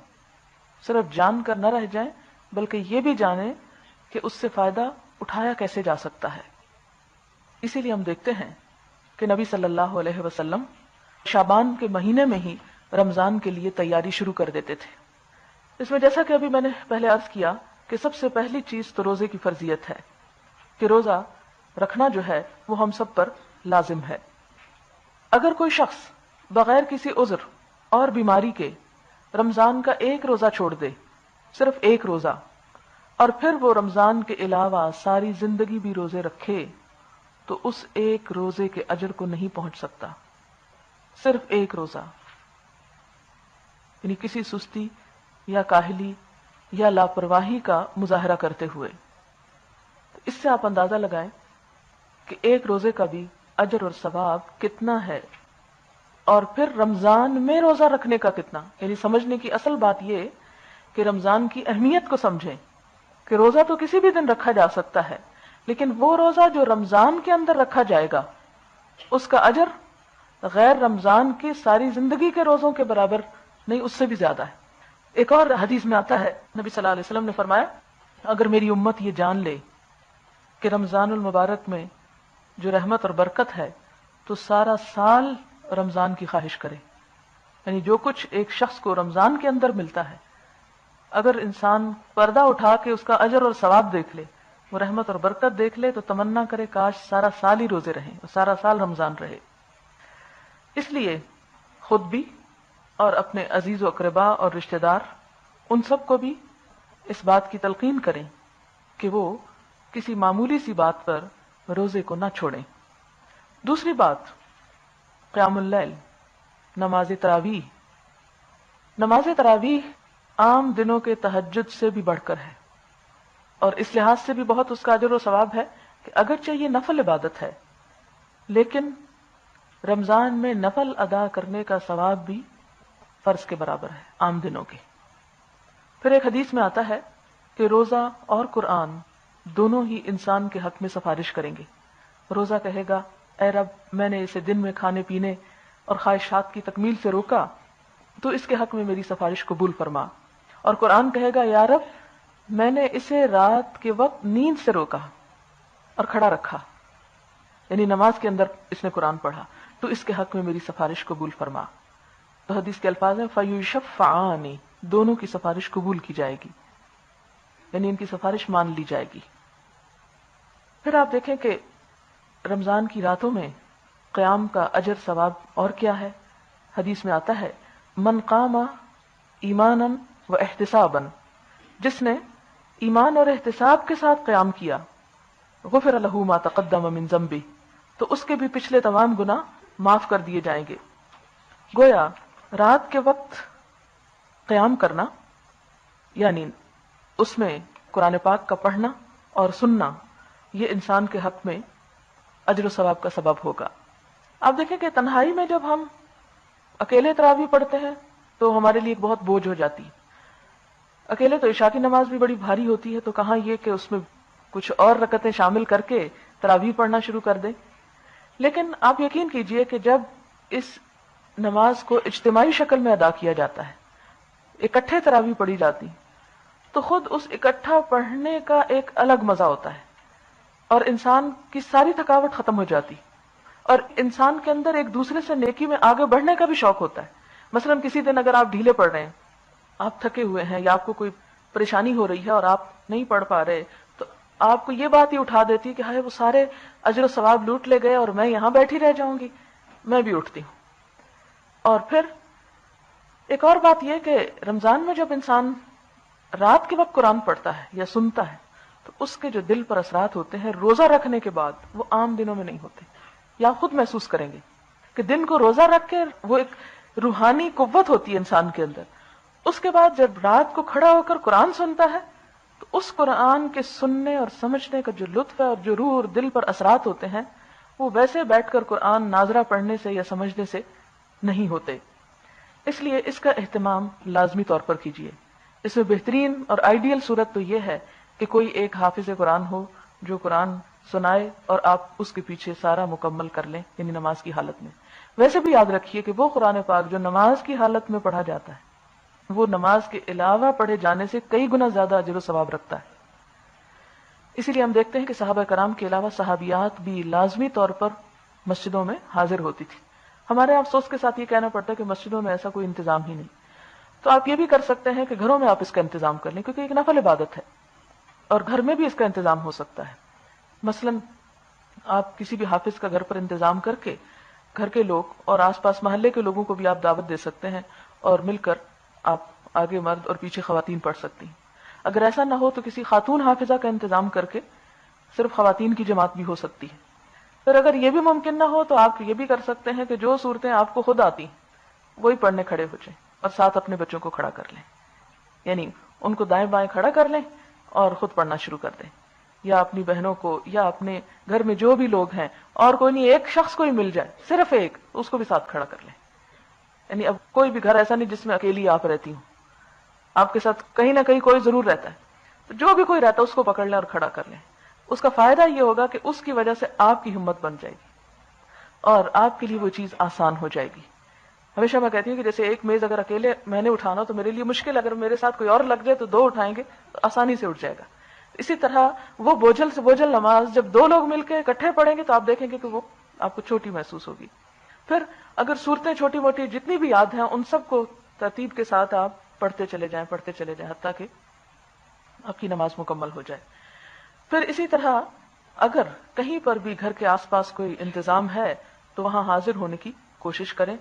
صرف جان کر نہ رہ جائیں بلکہ یہ بھی جانیں کہ اس سے فائدہ اٹھایا کیسے جا سکتا ہے. اسی لیے ہم دیکھتے ہیں کہ نبی صلی اللہ علیہ وسلم شعبان کے مہینے میں ہی رمضان کے لیے تیاری شروع کر دیتے تھے. اس میں جیسا کہ ابھی میں نے پہلے عرض کیا کہ سب سے پہلی چیز تو روزے کی فرضیت ہے کہ روزہ رکھنا جو ہے وہ ہم سب پر لازم ہے. اگر کوئی شخص بغیر کسی عذر اور بیماری کے رمضان کا ایک روزہ چھوڑ دے، صرف ایک روزہ، اور پھر وہ رمضان کے علاوہ ساری زندگی بھی روزے رکھے تو اس ایک روزے کے اجر کو نہیں پہنچ سکتا. صرف ایک روزہ، یعنی کسی سستی یا کاہلی یا لاپرواہی کا مظاہرہ کرتے ہوئے. اس سے آپ اندازہ لگائیں کہ ایک روزے کا بھی اجر اور ثواب کتنا ہے، اور پھر رمضان میں روزہ رکھنے کا کتنا. یعنی سمجھنے کی اصل بات یہ کہ رمضان کی اہمیت کو سمجھیں کہ روزہ تو کسی بھی دن رکھا جا سکتا ہے، لیکن وہ روزہ جو رمضان کے اندر رکھا جائے گا اس کا اجر غیر رمضان کی ساری زندگی کے روزوں کے برابر نہیں، اس سے بھی زیادہ ہے. ایک اور حدیث میں آتا ہے، نبی صلی اللہ علیہ وسلم نے فرمایا اگر میری امت یہ جان لے کہ رمضان المبارک میں جو رحمت اور برکت ہے تو سارا سال رمضان کی خواہش کرے. یعنی جو کچھ ایک شخص کو رمضان کے اندر ملتا ہے، اگر انسان پردہ اٹھا کے اس کا اجر اور ثواب دیکھ لے، وہ رحمت اور برکت دیکھ لے، تو تمنا کرے کاش سارا سال ہی روزے رہیں اور سارا سال رمضان رہے. اس لیے خود بھی اور اپنے عزیز و اقربا اور رشتہ دار ان سب کو بھی اس بات کی تلقین کریں کہ وہ کسی معمولی سی بات پر روزے کو نہ چھوڑیں. دوسری بات، قیام اللیل، نماز تراویح. نماز تراویح عام دنوں کے تہجد سے بھی بڑھ کر ہے، اور اس لحاظ سے بھی بہت اس کا اجر و ثواب ہے کہ اگرچہ یہ نفل عبادت ہے لیکن رمضان میں نفل ادا کرنے کا ثواب بھی فرض کے برابر ہے عام دنوں کے. پھر ایک حدیث میں آتا ہے کہ روزہ اور قرآن دونوں ہی انسان کے حق میں سفارش کریں گے. روزہ کہے گا اے رب میں نے اسے دن میں کھانے پینے اور خواہشات کی تکمیل سے روکا تو اس کے حق میں میری سفارش قبول فرما. اور قرآن کہے گا یا رب میں نے اسے رات کے وقت نیند سے روکا اور کھڑا رکھا، یعنی نماز کے اندر اس نے قرآن پڑھا، تو اس کے حق میں میری سفارش قبول فرما. تو حدیث کے الفاظ ہیں فَيُشَفَّعَانِ، دونوں کی سفارش قبول کی جائے گی، یعنی ان کی سفارش مان لی جائے گی. پھر آپ دیکھیں کہ رمضان کی راتوں میں قیام کا اجر ثواب اور کیا ہے. حدیث میں آتا ہے من قام ایمانا و احتسابا، جس نے ایمان اور احتساب کے ساتھ قیام کیا، غفر لہ ما تقدم من ذنبہ، تو اس کے بھی پچھلے تمام گناہ معاف کر دیے جائیں گے. گویا رات کے وقت قیام کرنا یعنی اس میں قرآن پاک کا پڑھنا اور سننا، یہ انسان کے حق میں اجر و ثواب کا سبب ہوگا. آپ دیکھیں کہ تنہائی میں جب ہم اکیلے تراویح پڑھتے ہیں تو ہمارے لیے ایک بہت بوجھ ہو جاتی. اکیلے تو عشاء کی نماز بھی بڑی بھاری ہوتی ہے، تو کہاں یہ کہ اس میں کچھ اور رکعتیں شامل کر کے تراویح پڑھنا شروع کر دیں. لیکن آپ یقین کیجئے کہ جب اس نماز کو اجتماعی شکل میں ادا کیا جاتا ہے، اکٹھے تراویح پڑھی جاتی، تو خود اس اکٹھا پڑھنے کا ایک الگ مزہ ہوتا ہے اور انسان کی ساری تھکاوٹ ختم ہو جاتی، اور انسان کے اندر ایک دوسرے سے نیکی میں آگے بڑھنے کا بھی شوق ہوتا ہے. مثلا کسی دن اگر آپ ڈھیلے پڑھ رہے ہیں، آپ تھکے ہوئے ہیں یا آپ کو کوئی پریشانی ہو رہی ہے اور آپ نہیں پڑھ پا رہے، تو آپ کو یہ بات ہی اٹھا دیتی کہ ہائے وہ سارے اجر و ثواب لوٹ لے گئے اور میں یہاں بیٹھی رہ جاؤں گی. میں بھی اٹھتی ہوں. اور پھر ایک اور بات یہ کہ رمضان میں جب انسان رات کے وقت قرآن پڑھتا ہے یا سنتا ہے تو اس کے جو دل پر اثرات ہوتے ہیں روزہ رکھنے کے بعد وہ عام دنوں میں نہیں ہوتے. یا خود محسوس کریں گے کہ دن کو روزہ رکھ کے وہ ایک روحانی قوت ہوتی ہے انسان کے اندر. اس کے بعد جب رات کو کھڑا ہو کر قرآن سنتا ہے تو اس قرآن کے سننے اور سمجھنے کا جو لطف ہے اور جو روح اور دل پر اثرات ہوتے ہیں وہ ویسے بیٹھ کر قرآن ناظرہ پڑھنے سے یا سمجھنے سے نہیں ہوتے. اس لیے اس کا اہتمام لازمی طور پر کیجیے. اس میں بہترین اور آئیڈیل صورت تو یہ ہے کہ کوئی ایک حافظ قرآن ہو جو قرآن سنائے اور آپ اس کے پیچھے سارا مکمل کر لیں، یعنی نماز کی حالت میں. ویسے بھی یاد رکھیے کہ وہ قرآن پاک جو نماز کی حالت میں پڑھا جاتا ہے وہ نماز کے علاوہ پڑھے جانے سے کئی گنا زیادہ اجر و ثواب رکھتا ہے. اسی لیے ہم دیکھتے ہیں کہ صحابہ کرام کے علاوہ صحابیات بھی لازمی طور پر مسجدوں میں حاضر ہوتی تھی. ہمارے افسوس کے ساتھ یہ کہنا پڑتا ہے کہ مسجدوں میں ایسا کوئی انتظام ہی نہیں. تو آپ یہ بھی کر سکتے ہیں کہ گھروں میں آپ اس کا انتظام کر لیں، کیونکہ ایک نفل عبادت ہے اور گھر میں بھی اس کا انتظام ہو سکتا ہے. مثلا آپ کسی بھی حافظ کا گھر پر انتظام کر کے گھر کے لوگ اور آس پاس محلے کے لوگوں کو بھی آپ دعوت دے سکتے ہیں اور مل کر آپ آگے مرد اور پیچھے خواتین پڑھ سکتی ہیں. اگر ایسا نہ ہو تو کسی خاتون حافظہ کا انتظام کر کے صرف خواتین کی جماعت بھی ہو سکتی ہے. پھر اگر یہ بھی ممکن نہ ہو تو آپ یہ بھی کر سکتے ہیں کہ جو صورتیں آپ کو خود آتی وہی پڑھنے کھڑے ہو جائیں اور ساتھ اپنے بچوں کو کھڑا کر لیں، یعنی ان کو دائیں بائیں کھڑا کر لیں اور خود پڑھنا شروع کر دیں. یا اپنی بہنوں کو یا اپنے گھر میں جو بھی لوگ ہیں، اور کوئی نہیں، ایک شخص کوئی مل جائے، صرف ایک، اس کو بھی ساتھ کھڑا کر لیں. یعنی اب کوئی بھی گھر ایسا نہیں جس میں اکیلی آپ رہتی ہوں، آپ کے ساتھ کہیں نہ کہیں کوئی ضرور رہتا ہے، تو جو بھی کوئی رہتا ہے اس کو پکڑ لیں اور کھڑا کر لیں. اس کا فائدہ یہ ہوگا کہ اس کی وجہ سے آپ کی ہمت بن جائے گی اور آپ کے لیے وہ چیز آسان ہو جائے گی. ہمیشہ میں کہتی ہوں کہ جیسے ایک میز اگر اکیلے میں نے اٹھانا تو میرے لیے مشکل، اگر میرے ساتھ کوئی اور لگ جائے تو دو اٹھائیں گے تو آسانی سے اٹھ جائے گا. اسی طرح وہ بوجھل سے بوجھل نماز جب دو لوگ مل کے اکٹھے پڑھیں گے تو آپ دیکھیں گے کہ وہ آپ کو چھوٹی محسوس ہوگی. پھر اگر صورتیں چھوٹی موٹی جتنی بھی یاد ہیں ان سب کو ترتیب کے ساتھ آپ پڑھتے چلے جائیں حتیٰ کہ آپ کی نماز مکمل ہو جائے. پھر اسی طرح اگر کہیں پر بھی گھر کے آس پاس کوئی انتظام ہے تو وہاں حاضر ہونے کی کوشش کریں.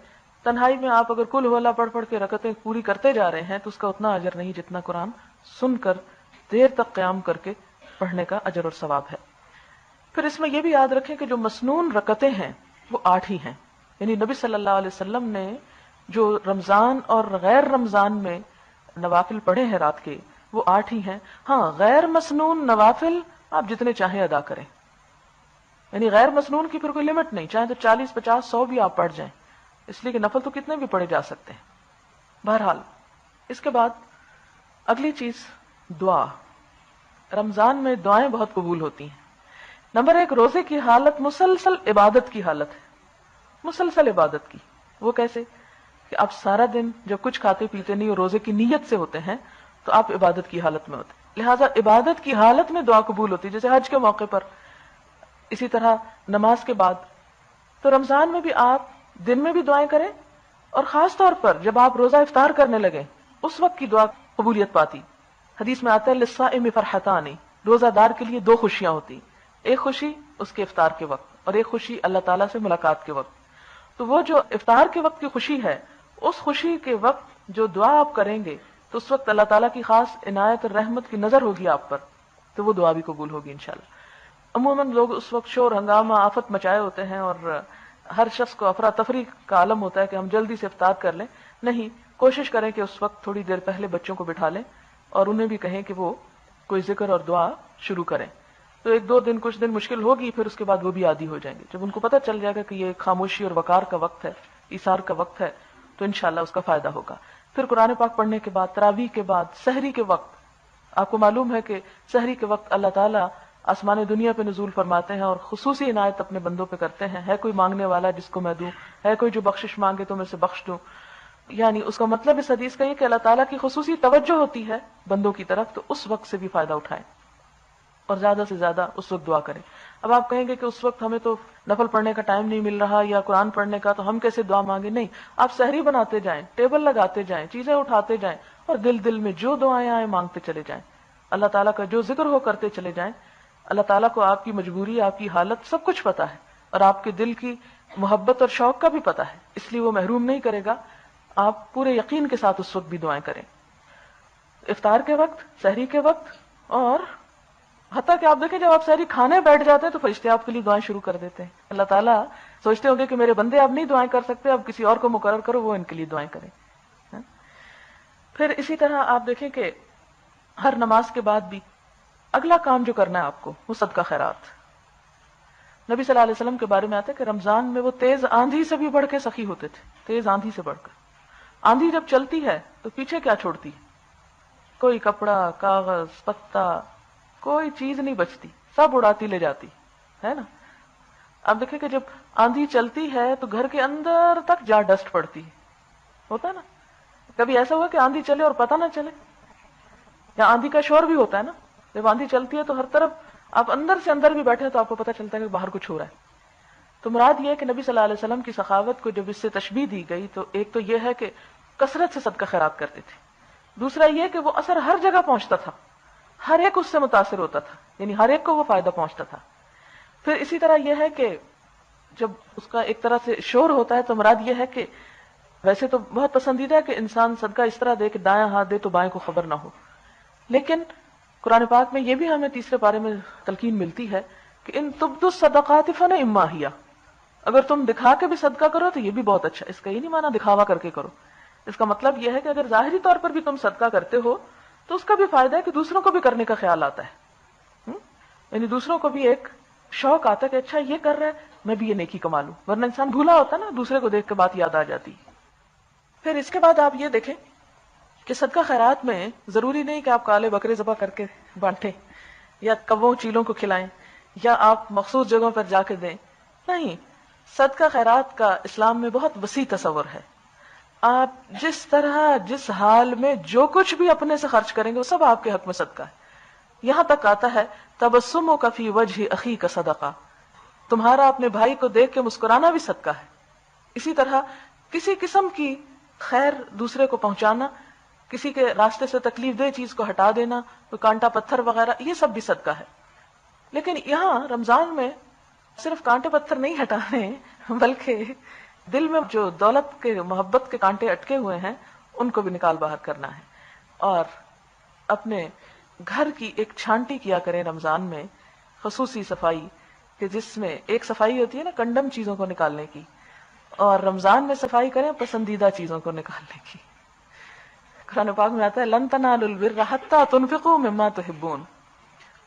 تنہائی میں آپ اگر کل ہو پڑھ پڑھ کے رکعتیں پوری کرتے جا رہے ہیں تو اس کا اتنا اجر نہیں جتنا قرآن سن کر دیر تک قیام کر کے پڑھنے کا اجر اور ثواب ہے. پھر اس میں یہ بھی یاد رکھیں کہ جو مسنون رکعتیں ہیں وہ 8 ہی ہیں. یعنی نبی صلی اللہ علیہ وسلم نے جو رمضان اور غیر رمضان میں نوافل پڑھے ہیں رات کے وہ 8 ہی ہیں. ہاں، غیر مسنون نوافل آپ جتنے چاہیں ادا کریں، یعنی غیر مسنون کی پھر کوئی لمٹ نہیں، چاہے تو 40 50 100 بھی آپ پڑھ جائیں، اس لیے کہ نفل تو کتنے بھی پڑھے جا سکتے ہیں. بہرحال اس کے بعد اگلی چیز دعا. رمضان میں دعائیں بہت قبول ہوتی ہیں. نمبر 1، روزے کی حالت مسلسل عبادت کی حالت ہے، مسلسل عبادت کی. وہ کیسے کہ آپ سارا دن جب کچھ کھاتے پیتے نہیں اور روزے کی نیت سے ہوتے ہیں تو آپ عبادت کی حالت میں ہوتے ہیں، لہٰذا عبادت کی حالت میں دعا قبول ہوتی ہے، جیسے حج کے موقع پر، اسی طرح نماز کے بعد. تو رمضان میں بھی آپ دن میں بھی دعائیں کریں اور خاص طور پر جب آپ روزہ افطار کرنے لگیں اس وقت کی دعا قبولیت پاتی. حدیث میں آتا ہے للصائم فرحتان، روزہ دار کے لیے 2 خوشیاں ہوتی، ایک خوشی اس کے افطار کے وقت اور ایک خوشی اللہ تعالیٰ سے ملاقات کے وقت. تو وہ جو افطار کے وقت کی خوشی ہے، اس خوشی کے وقت جو دعا آپ کریں گے تو اس وقت اللہ تعالیٰ کی خاص عنایت اور رحمت کی نظر ہوگی آپ پر، تو وہ دعا بھی قبول ہوگی انشاءاللہ. عموماً لوگ اس وقت شور ہنگامہ آفت مچائے ہوتے ہیں اور ہر شخص کو افراتفری کا عالم ہوتا ہے کہ ہم جلدی سے افطار کر لیں. نہیں، کوشش کریں کہ اس وقت تھوڑی دیر پہلے بچوں کو بٹھا لیں اور انہیں بھی کہیں کہ وہ کوئی ذکر اور دعا شروع کریں. تو 1-2 دن کچھ دن مشکل ہوگی، پھر اس کے بعد وہ بھی عادی ہو جائیں گے. جب ان کو پتہ چل جائے گا کہ یہ خاموشی اور وقار کا وقت ہے، ایثار کا وقت ہے، تو انشاءاللہ اس کا فائدہ ہوگا. پھر قرآن پاک پڑھنے کے بعد، تراویح کے بعد، سحری کے وقت، آپ کو معلوم ہے کہ سحری کے وقت اللہ تعالیٰ آسمان دنیا پہ نزول فرماتے ہیں اور خصوصی عنایت اپنے بندوں پہ کرتے ہیں. ہے کوئی مانگنے والا جس کو میں دوں، ہے کوئی جو بخشش مانگے تو میں اسے بخش دوں. یعنی اس کا مطلب اس حدیث کا یہ کہ اللہ تعالیٰ کی خصوصی توجہ ہوتی ہے بندوں کی طرف، تو اس وقت سے بھی فائدہ اٹھائیں اور زیادہ سے زیادہ اس وقت دعا کریں. اب آپ کہیں گے کہ اس وقت ہمیں تو نفل پڑھنے کا ٹائم نہیں مل رہا یا قرآن پڑھنے کا، تو ہم کیسے دعا مانگے؟ نہیں، آپ سحری بناتے جائیں، ٹیبل لگاتے جائیں، چیزیں اٹھاتے جائیں اور دل دل میں جو دعائیں آئیں مانگتے چلے جائیں. اللہ تعالیٰ کا جو ذکر ہو کرتے چلے جائیں. اللہ تعالیٰ کو آپ کی مجبوری، آپ کی حالت سب کچھ پتا ہے اور آپ کے دل کی محبت اور شوق کا بھی پتا ہے، اس لیے وہ محروم نہیں کرے گا. آپ پورے یقین کے ساتھ اس وقت بھی دعائیں کریں، افطار کے وقت، سحری کے وقت، اور حتیٰ کہ آپ دیکھیں جب آپ سحری کھانے بیٹھ جاتے ہیں تو فرشتے آپ کے لیے دعائیں شروع کر دیتے ہیں. اللہ تعالیٰ سوچتے ہوں گے کہ میرے بندے اب نہیں دعائیں کر سکتے، اب کسی اور کو مقرر کرو وہ ان کے لیے دعائیں کریں. پھر اسی طرح آپ دیکھیں کہ ہر نماز کے بعد بھی اگلا کام جو کرنا ہے آپ کو وہ صدقہ خیرات. نبی صلی اللہ علیہ وسلم کے بارے میں آتا ہے کہ رمضان میں وہ تیز آندھی سے بھی بڑھ کے سخی ہوتے تھے، تیز آندھی سے بڑھ کر. آندھی جب چلتی ہے تو پیچھے کیا چھوڑتی ہے؟ کوئی کپڑا، کاغذ، پتا، کوئی چیز نہیں بچتی، سب اڑاتی لے جاتی ہے نا. اب دیکھیں کہ جب آندھی چلتی ہے تو گھر کے اندر تک جا ڈسٹ پڑتی ہے، ہوتا ہے نا. کبھی ایسا ہوا کہ آندھی چلے اور پتہ نہ چلے؟ یا آندھی کا شور بھی ہوتا ہے نا، جب آندھی چلتی ہے تو ہر طرف آپ اندر سے اندر بھی بیٹھے تو آپ کو پتہ چلتا ہے کہ باہر کچھ ہو رہا ہے. تو مراد یہ ہے کہ نبی صلی اللہ علیہ وسلم کی سخاوت کو جب اس سے تشبیہ دی گئی تو ایک تو یہ ہے کہ کثرت سے صدقہ خیرات کرتے تھے، دوسرا یہ کہ وہ اثر ہر جگہ پہنچتا تھا، ہر ایک اس سے متاثر ہوتا تھا، یعنی ہر ایک کو وہ فائدہ پہنچتا تھا. پھر اسی طرح یہ ہے کہ جب اس کا ایک طرح سے شور ہوتا ہے تو مراد یہ ہے کہ ویسے تو بہت پسندیدہ ہے کہ انسان صدقہ اس طرح دے کہ دائیں ہاتھ دے تو بائیں کو خبر نہ ہو، لیکن قرآن پاک میں یہ بھی ہمیں تیسرے پارے میں تلقین ملتی ہے کہ ان تبدوا الصدقات فنعما ہی، اگر تم دکھا کے بھی صدقہ کرو تو یہ بھی بہت اچھا. اس کا یہ نہیں معنی دکھاوا کر کے کرو، اس کا مطلب یہ ہے کہ اگر ظاہری طور پر بھی تم صدقہ کرتے ہو تو اس کا بھی فائدہ ہے کہ دوسروں کو بھی کرنے کا خیال آتا ہے. یعنی دوسروں کو بھی ایک شوق آتا ہے کہ اچھا یہ کر رہا ہے میں بھی یہ نیکی کما لوں، ورنہ انسان بھولا ہوتا نا، دوسرے کو دیکھ کے بات یاد آ جاتی۔ پھر اس کے بعد آپ یہ دیکھیں کہ صدقہ خیرات میں ضروری نہیں کہ آپ کالے بکرے ذبح کر کے بانٹیں یا کووں چیلوں کو کھلائیں یا آپ مخصوص جگہوں پر جا کے دیں، نہیں، صدقہ خیرات کا اسلام میں بہت وسیع تصور ہے۔ آپ جس طرح جس حال میں جو کچھ بھی اپنے سے خرچ کریں گے وہ سب آپ کے حق میں صدقہ ہے۔ یہاں تک آتا ہے تبسمک فی وجہ اخیک صدقہ، تمہارا اپنے بھائی کو دیکھ کے مسکرانا بھی صدقہ ہے۔ اسی طرح کسی قسم کی خیر دوسرے کو پہنچانا، کسی کے راستے سے تکلیف دہ چیز کو ہٹا دینا، کوئی کانٹا پتھر وغیرہ، یہ سب بھی صدقہ ہے۔ لیکن یہاں رمضان میں صرف کانٹے پتھر نہیں ہٹانے، بلکہ دل میں جو دولت کے محبت کے کانٹے اٹکے ہوئے ہیں ان کو بھی نکال باہر کرنا ہے۔ اور اپنے گھر کی ایک چھانٹی کیا کریں رمضان میں، خصوصی صفائی، کہ جس میں ایک صفائی ہوتی ہے نا کنڈم چیزوں کو نکالنے کی، اور رمضان میں صفائی کریں پسندیدہ چیزوں کو نکالنے کی۔ قرآن پاک میں آتا ہے لن تنالوا البر حتی تنفقوا مما تحبون،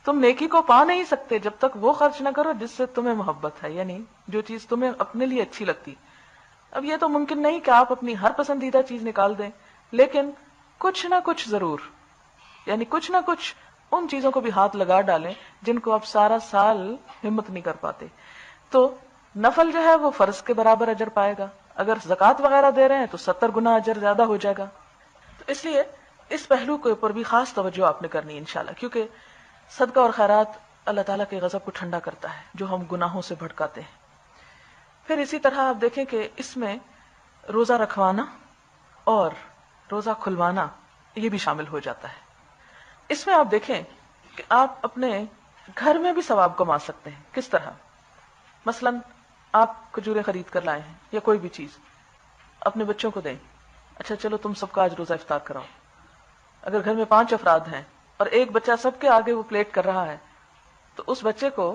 تم نیکی کو پا نہیں سکتے جب تک وہ خرچ نہ کرو جس سے تمہیں محبت ہے، یعنی جو چیز تمہیں اپنے لیے اچھی لگتی۔ اب یہ تو ممکن نہیں کہ آپ اپنی ہر پسندیدہ چیز نکال دیں، لیکن کچھ نہ کچھ ضرور، یعنی کچھ نہ کچھ ان چیزوں کو بھی ہاتھ لگا ڈالیں جن کو آپ سارا سال ہمت نہیں کر پاتے۔ تو نفل جو ہے وہ فرض کے برابر اجر پائے گا، اگر زکوٰۃ وغیرہ دے رہے ہیں تو 70 گنا اجر زیادہ ہو جائے گا۔ تو اس لیے اس پہلو کے اوپر بھی خاص توجہ آپ نے کرنی ہے انشاءاللہ، کیونکہ صدقہ اور خیرات اللہ تعالیٰ کے غضب کو ٹھنڈا کرتا ہے جو ہم گناہوں سے بھٹکاتے ہیں۔ پھر اسی طرح آپ دیکھیں کہ اس میں روزہ رکھوانا اور روزہ کھلوانا یہ بھی شامل ہو جاتا ہے۔ اس میں آپ دیکھیں کہ آپ اپنے گھر میں بھی ثواب کما سکتے ہیں۔ کس طرح؟ مثلا آپ کھجوریں خرید کر لائے ہیں یا کوئی بھی چیز اپنے بچوں کو دیں، اچھا چلو تم سب کا آج روزہ افطار کراؤ۔ اگر گھر میں 5 افراد ہیں اور ایک بچہ سب کے آگے وہ پلیٹ کر رہا ہے تو اس بچے کو،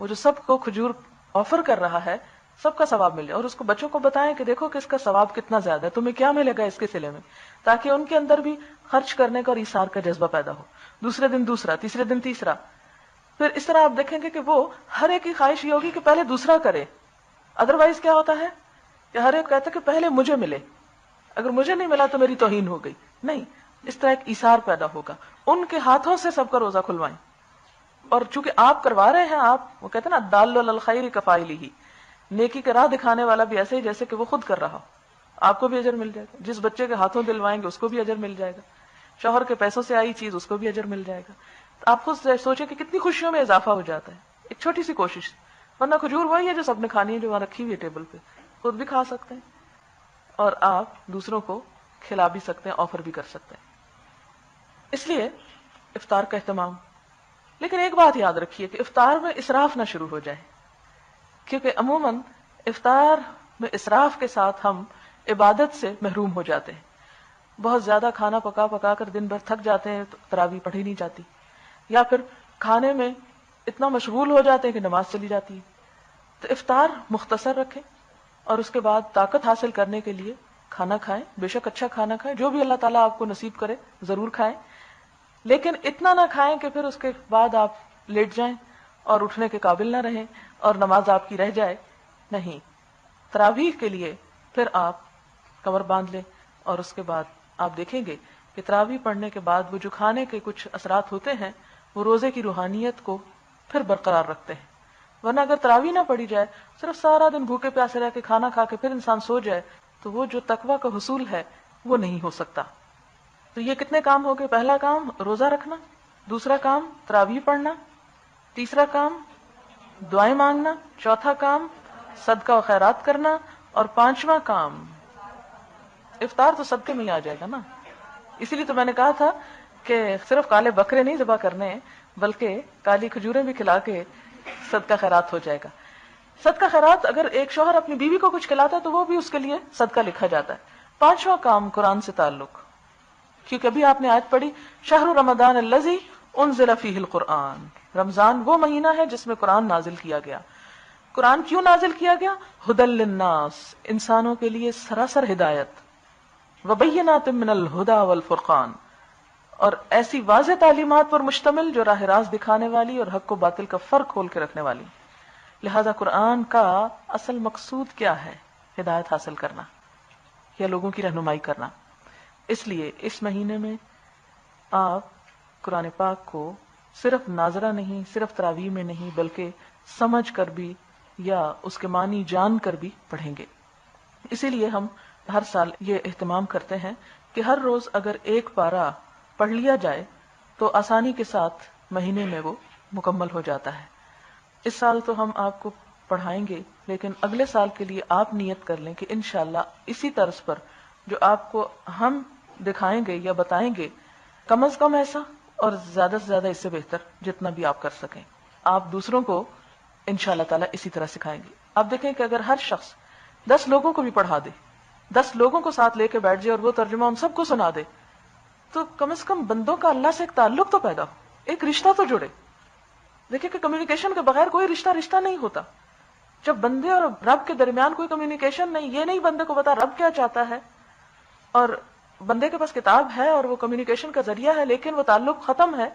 وہ جو سب کو کھجور آفر کر رہا ہے، سب کا ثواب مل جائے، اور اس کو بچوں کو بتائیں کہ دیکھو کہ اس کا ثواب کتنا زیادہ ہے، تمہیں کیا ملے گا اس کے صلے میں، تاکہ ان کے اندر بھی خرچ کرنے کا اور ایثار کا جذبہ پیدا ہو۔ دوسرے دن دوسرا، تیسرے دن تیسرا۔ پھر اس طرح آپ دیکھیں گے کہ وہ ہر ایک کی خواہش یہ ہوگی کہ پہلے دوسرا کرے، ادروائز کیا ہوتا ہے کہ ہر ایک کہتا ہے کہ پہلے مجھے ملے، اگر مجھے نہیں ملا تو میری توہین ہو گئی۔ نہیں، اس طرح ایک ایثار پیدا ہوگا۔ ان کے ہاتھوں سے سب کا روزہ کھلوائیں، اور چونکہ آپ کروا رہے ہیں، آپ وہ کہتے ہیں نا الدال علی الخیر کفاعلہ، نیکی کا راہ دکھانے والا بھی ایسے ہی جیسے کہ وہ خود کر رہا ہو، آپ کو بھی اجر مل جائے گا۔ جس بچے کے ہاتھوں دلوائیں گے اس کو بھی اجر مل جائے گا، شوہر کے پیسوں سے آئی چیز اس کو بھی اجر مل جائے گا۔ تو آپ خود سوچیں کہ کتنی خوشیوں میں اضافہ ہو جاتا ہے ایک چھوٹی سی کوشش۔ ورنہ کھجور وہی ہے جو سب نے کھانی ہے، جو وہاں رکھی ہوئی ہے ٹیبل پہ، خود بھی کھا سکتے ہیں اور آپ دوسروں کو کھلا بھی سکتے ہیں، آفر بھی کر سکتے ہیں۔ اس لیے افطار کا اہتمام۔ لیکن ایک بات یاد رکھیے کہ افطار میں اسراف نہ شروع ہو جائے، کیونکہ عموماً افطار میں اسراف کے ساتھ ہم عبادت سے محروم ہو جاتے ہیں۔ بہت زیادہ کھانا پکا پکا کر دن بھر تھک جاتے ہیں تو تراویح پڑھی نہیں جاتی، یا پھر کھانے میں اتنا مشغول ہو جاتے ہیں کہ نماز چلی جاتی ہے۔ تو افطار مختصر رکھیں اور اس کے بعد طاقت حاصل کرنے کے لیے کھانا کھائیں، بے شک اچھا کھانا کھائیں، جو بھی اللہ تعالیٰ آپ کو نصیب کرے ضرور کھائیں، لیکن اتنا نہ کھائیں کہ پھر اس کے بعد آپ لیٹ جائیں اور اٹھنے کے قابل نہ رہیں اور نماز آپ کی رہ جائے۔ نہیں، تراویح کے لیے پھر آپ کمر باندھ لیں، اور اس کے بعد آپ دیکھیں گے کہ تراویح پڑھنے کے بعد وہ جو کھانے کے کچھ اثرات ہوتے ہیں وہ روزے کی روحانیت کو پھر برقرار رکھتے ہیں۔ ورنہ اگر تراویح نہ پڑھی جائے، صرف سارا دن بھوکے پیاسے رہ کے کھانا کھا کے پھر انسان سو جائے، تو وہ جو تقویٰ کا حصول ہے وہ نہیں ہو سکتا۔ تو یہ کتنے کام ہو گئے؟ پہلا کام روزہ رکھنا، دوسرا کام تراویح پڑھنا، تیسرا کام دعائیں مانگنا، چوتھا کام صدقہ و خیرات کرنا، اور پانچواں کام افطار تو صدقے میں ہی آ جائے گا نا۔ اسی لیے تو میں نے کہا تھا کہ صرف کالے بکرے نہیں ذبح کرنے ہیں، بلکہ کالی کھجوریں بھی کھلا کے صدقہ خیرات ہو جائے گا۔ صدقہ خیرات اگر ایک شوہر اپنی بیوی کو کچھ کھلاتا ہے تو وہ بھی اس کے لیے صدقہ لکھا جاتا ہے۔ پانچواں کام قرآن سے تعلق، کیونکہ ابھی آپ نے آیت پڑھی شہر رمضان الذی انزل فیہ القرآن، رمضان وہ مہینہ ہے جس میں قرآن نازل کیا گیا۔ قرآن کیوں نازل کیا گیا؟ ھدی للناس، انسانوں کے لیے سراسر ہدایت، وبینات من الہدی والفرقان، اور ایسی واضح تعلیمات پر مشتمل جو راہ راست دکھانے والی اور حق و باطل کا فرق کھول کے رکھنے والی. لہذا قرآن کا اصل مقصود کیا ہے؟ ہدایت حاصل کرنا یا لوگوں کی رہنمائی کرنا. اس لیے اس مہینے میں آپ قرآن پاک کو صرف ناظرہ نہیں، صرف تراویح میں نہیں، بلکہ سمجھ کر بھی یا اس کے معنی جان کر بھی پڑھیں گے. اسی لیے ہم ہر سال یہ اہتمام کرتے ہیں کہ ہر روز اگر ایک پارہ پڑھ لیا جائے تو آسانی کے ساتھ مہینے میں وہ مکمل ہو جاتا ہے. اس سال تو ہم آپ کو پڑھائیں گے، لیکن اگلے سال کے لیے آپ نیت کر لیں کہ انشاءاللہ اسی طرز پر جو آپ کو ہم دکھائیں گے یا بتائیں گے، کم از کم ایسا اور زیادہ سے زیادہ اس سے بہتر جتنا بھی آپ کر سکیں، آپ دوسروں کو انشاءاللہ تعالیٰ اسی طرح سکھائیں گے. آپ دیکھیں کہ اگر ہر شخص 10 لوگوں کو بھی پڑھا دے، 10 لوگوں کو ساتھ لے کے بیٹھ جائے اور وہ ترجمہ ان سب کو سنا دے، تو کم از کم بندوں کا اللہ سے ایک تعلق تو پیدا ہو، ایک رشتہ تو جڑے. دیکھیں کہ کمیونیکیشن کے بغیر کوئی رشتہ نہیں ہوتا. جب بندے اور رب کے درمیان کوئی کمیونیکیشن نہیں، یہ نہیں بندے کو پتا رب کیا چاہتا ہے، اور بندے کے پاس کتاب ہے اور وہ کمیونیکیشن کا ذریعہ ہے، لیکن وہ تعلق ختم ہے،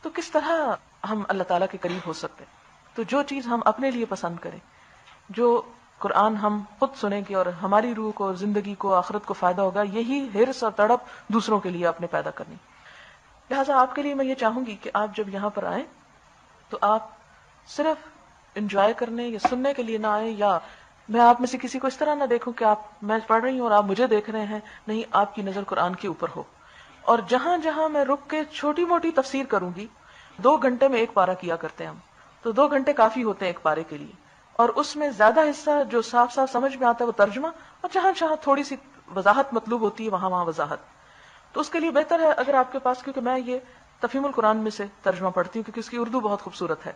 تو کس طرح ہم اللہ تعالیٰ کے قریب ہو سکتے؟ تو جو چیز ہم اپنے لیے پسند کریں، جو قرآن ہم خود سنیں گے اور ہماری روح کو، زندگی کو، آخرت کو فائدہ ہوگا، یہی حرص اور تڑپ دوسروں کے لیے اپنے پیدا کرنی. لہٰذا آپ کے لیے میں یہ چاہوں گی کہ آپ جب یہاں پر آئیں تو آپ صرف انجوائے کرنے یا سننے کے لیے نہ آئیں، یا میں آپ میں سے کسی کو اس طرح نہ دیکھوں کہ میں پڑھ رہی ہوں اور آپ مجھے دیکھ رہے ہیں. نہیں، آپ کی نظر قرآن کے اوپر ہو. اور جہاں جہاں میں رک کے چھوٹی موٹی تفسیر کروں گی، 2 گھنٹے میں ایک پارہ کیا کرتے ہیں ہم، تو 2 گھنٹے کافی ہوتے ہیں ایک پارے کے لیے. اور اس میں زیادہ حصہ جو صاف صاف سمجھ میں آتا ہے وہ ترجمہ، اور جہاں جہاں تھوڑی سی وضاحت مطلوب ہوتی ہے وہاں وضاحت. تو اس کے لیے بہتر ہے اگر آپ کے پاس، کیونکہ میں یہ تفہیم القرآن میں سے ترجمہ پڑھتی ہوں کیونکہ اس کی اردو بہت خوبصورت ہے.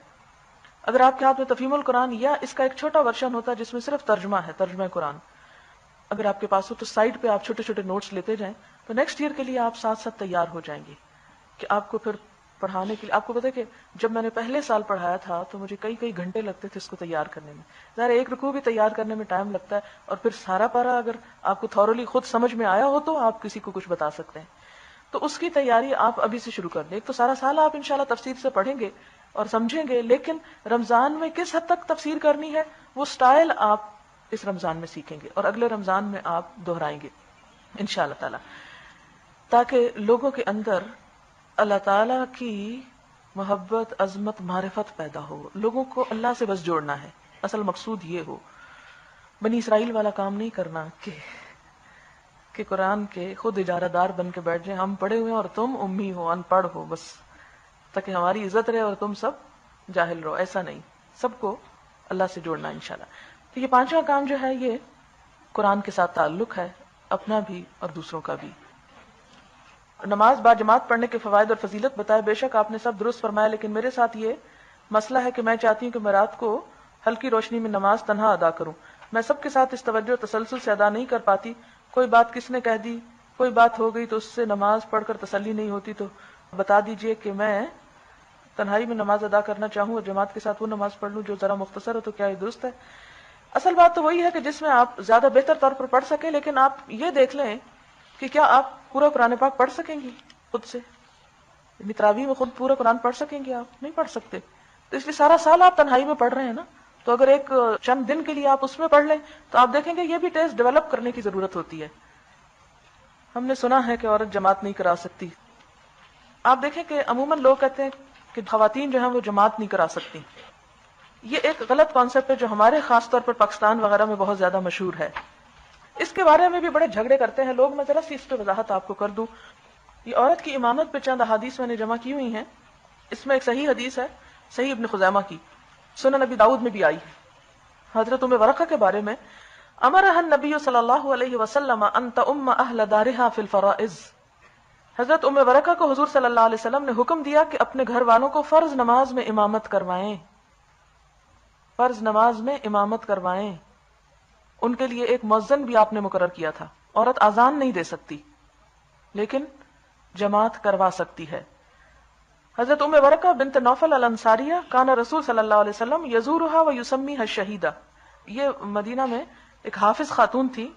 اگر آپ کے ہاتھ میں تفہیم القرآن یا اس کا ایک چھوٹا ورژن ہوتا ہے جس میں صرف ترجمہ ہے، ترجمہ قرآن، اگر آپ کے پاس ہو تو سائڈ پہ آپ چھوٹے چھوٹے نوٹس لیتے جائیں، تو نیکسٹ ایئر کے لیے آپ ساتھ ساتھ تیار ہو جائیں گے کہ آپ کو پھر پڑھانے کے لیے. آپ کو پتہ ہے کہ جب میں نے پہلے سال پڑھایا تھا تو مجھے کئی گھنٹے لگتے تھے اس کو تیار کرنے میں. ظاہر ایک رکوع بھی تیار کرنے میں ٹائم لگتا ہے، اور پھر سارا پارہ اگر آپ کو تھورولی خود سمجھ میں آیا ہو تو آپ کسی کو کچھ بتا سکتے ہیں. تو اس کی تیاری آپ ابھی سے شروع کر دیں. ایک تو سارا سال آپ انشاءاللہ تفسیر سے پڑھیں گے اور سمجھیں گے، لیکن رمضان میں کس حد تک تفسیر کرنی ہے وہ سٹائل آپ اس رمضان میں سیکھیں گے اور اگلے رمضان میں آپ دہرائیں گے انشاءاللہ تعالی، تاکہ لوگوں کے اندر اللہ تعالیٰ کی محبت، عظمت، معرفت پیدا ہو. لوگوں کو اللہ سے بس جوڑنا ہے، اصل مقصود یہ ہو. بنی اسرائیل والا کام نہیں کرنا کہ قرآن کے خود اجارہ دار بن کے بیٹھ جائیں، ہم پڑھے ہوئے ہیں اور تم امی ہو، ان پڑھ ہو، بس تاکہ ہماری عزت رہے اور تم سب جاہل رہو. ایسا نہیں، سب کو اللہ سے جوڑنا انشاءاللہ. تو یہ 5واں کام جو ہے یہ قرآن کے ساتھ تعلق ہے، اپنا بھی اور دوسروں کا بھی. نماز با جماعت پڑھنے کے فوائد اور فضیلت بتائے. بے شک آپ نے سب درست فرمایا، لیکن میرے ساتھ یہ مسئلہ ہے کہ میں چاہتی ہوں کہ میں رات کو ہلکی روشنی میں نماز تنہا ادا کروں. میں سب کے ساتھ اس توجہ اور تسلسل سے ادا نہیں کر پاتی. کوئی بات کس نے کہہ دی، کوئی بات ہو گئی تو اس سے نماز پڑھ کر تسلی نہیں ہوتی. تو بتا دیجئے کہ میں تنہائی میں نماز ادا کرنا چاہوں اور جماعت کے ساتھ وہ نماز پڑھ لوں جو ذرا مختصر ہو، تو کیا یہ درست ہے؟ اصل بات تو وہی ہے کہ جس میں آپ زیادہ بہتر طور پر پڑھ سکیں، لیکن آپ یہ دیکھ لیں کہ کیا آپ پورا قرآن پاک پڑھ سکیں گی خود سے. تراویح میں خود پورا قرآن پڑھ سکیں گے؟ آپ نہیں پڑھ سکتے. تو اس لیے سارا سال آپ تنہائی میں پڑھ رہے ہیں نا، تو اگر ایک چند دن کے لیے آپ اس میں پڑھ لیں تو آپ دیکھیں گے یہ بھی ٹیسٹ ڈیولپ کرنے کی ضرورت ہوتی ہے. ہم نے سنا ہے کہ عورت جماعت نہیں کرا سکتی. آپ دیکھیں کہ عموماً لوگ کہتے ہیں کہ خواتین جو ہیں وہ جماعت نہیں کرا سکتی. یہ ایک غلط کانسیپٹ ہے جو ہمارے خاص طور پر پاکستان وغیرہ میں بہت زیادہ مشہور ہے. اس کے بارے میں بھی بڑے جھگڑے کرتے ہیں لوگ. میں ذرا سی اس پہ وضاحت آپ کو کر دوں. یہ عورت کی امامت پہ چند احادیث میں نے جمع کی ہوئی ہیں. اس میں ایک صحیح حدیث ہے، صحیح ابن خزیمہ کی، سنن نبی داؤد میں بھی آئی ہے. حضرت ام ورقہ کے بارے میں، امرها النبی صلی اللہ علیہ وسلم ان تؤم اہل دارها فی الفرائض. حضرت ام ورقہ کو حضور صلی اللہ علیہ وسلم نے حکم دیا کہ اپنے گھر والوں کو فرض نماز میں امامت کروائیں. فرض نماز میں امامت کروائیں. ان کے لیے ایک مؤذن بھی آپ نے مقرر کیا تھا. عورت اذان نہیں دے سکتی لیکن جماعت کروا سکتی ہے. حضرت ام ورقہ بنت نوفل الانصاریہ کان رسول صلی اللہ علیہ وسلم یزورها ویسمیها الشہیدہ. یہ مدینہ میں ایک حافظ خاتون تھی،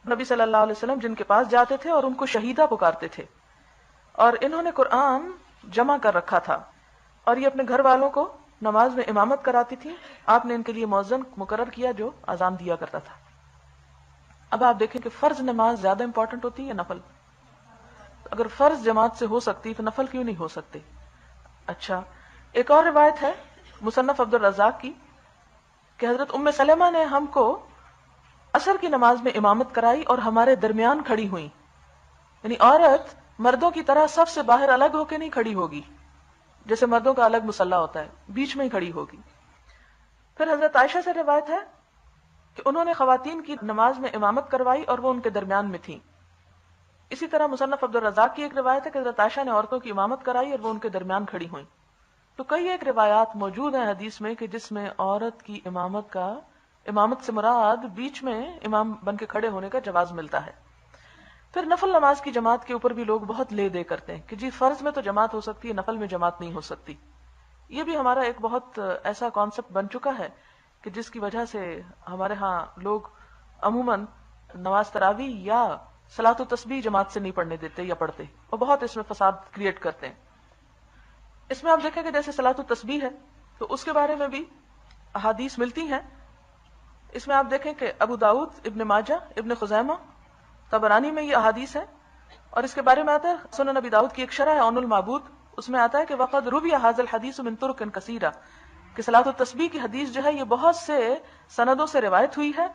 نبی صلی اللہ علیہ وسلم جن کے پاس جاتے تھے اور ان کو شہیدہ پکارتے تھے. اور انہوں نے قرآن جمع کر رکھا تھا اور یہ اپنے گھر والوں کو نماز میں امامت کراتی تھی. آپ نے ان کے لیے مؤذن مقرر کیا جو اذان دیا کرتا تھا. اب آپ دیکھیں کہ فرض نماز زیادہ امپورٹنٹ ہوتی ہے یا نفل؟ اگر فرض جماعت سے ہو سکتی تو نفل کیوں نہیں ہو سکتے؟ اچھا، ایک اور روایت ہے مصنف عبد الرزاق کی کہ حضرت ام سلمہ نے ہم کو عصر کی نماز میں امامت کرائی اور ہمارے درمیان کھڑی ہوئی. یعنی عورت مردوں کی طرح سب سے باہر الگ ہو کے نہیں کھڑی ہوگی، جیسے مردوں کا الگ مصلی ہوتا ہے، بیچ میں ہی کھڑی ہوگی. پھر حضرت عائشہ سے روایت ہے کہ انہوں نے خواتین کی نماز میں امامت کروائی اور وہ ان کے درمیان میں تھیں. اسی طرح مصنف عبد الرزاق کی ایک روایت ہے کہ حضرت عائشہ نے عورتوں کی امامت کرائی اور وہ ان کے درمیان کھڑی ہوئیں. تو کئی ایک روایات موجود ہیں حدیث میں کہ جس میں عورت کی امامت سے مراد بیچ میں امام بن کے کھڑے ہونے کا جواز ملتا ہے. پھر نفل نماز کی جماعت کے اوپر بھی لوگ بہت لے دے کرتے ہیں کہ جی فرض میں تو جماعت ہو سکتی ہے، نفل میں جماعت نہیں ہو سکتی. یہ بھی ہمارا ایک بہت ایسا کانسیپٹ بن چکا ہے کہ جس کی وجہ سے ہمارے ہاں لوگ عموماً نماز تراویح یا صلاۃ التسبیح جماعت سے نہیں پڑھنے دیتے یا پڑھتے، اور بہت اس میں فساد کریٹ کرتے ہیں. اس میں آپ دیکھیں کہ جیسے صلاۃ التسبیح ہے تو اس کے بارے میں بھی احادیث ملتی ہیں. اس میں آپ دیکھیں کہ ابو داؤد، ابن ماجہ، ابن خزیمہ، طبرانی میں یہ احادیث ہے. اور اس کے بارے میں آتا ہے سنن نبی داؤد کی ایک شرح ہے عون المعبود، اس میں آتا ہے کہ وقد روی ھذا الحدیث من طرق کثیرہ، کہ صلاۃ التسبیح کی حدیث جو ہے یہ بہت سے سندوں سے روایت ہوئی ہے.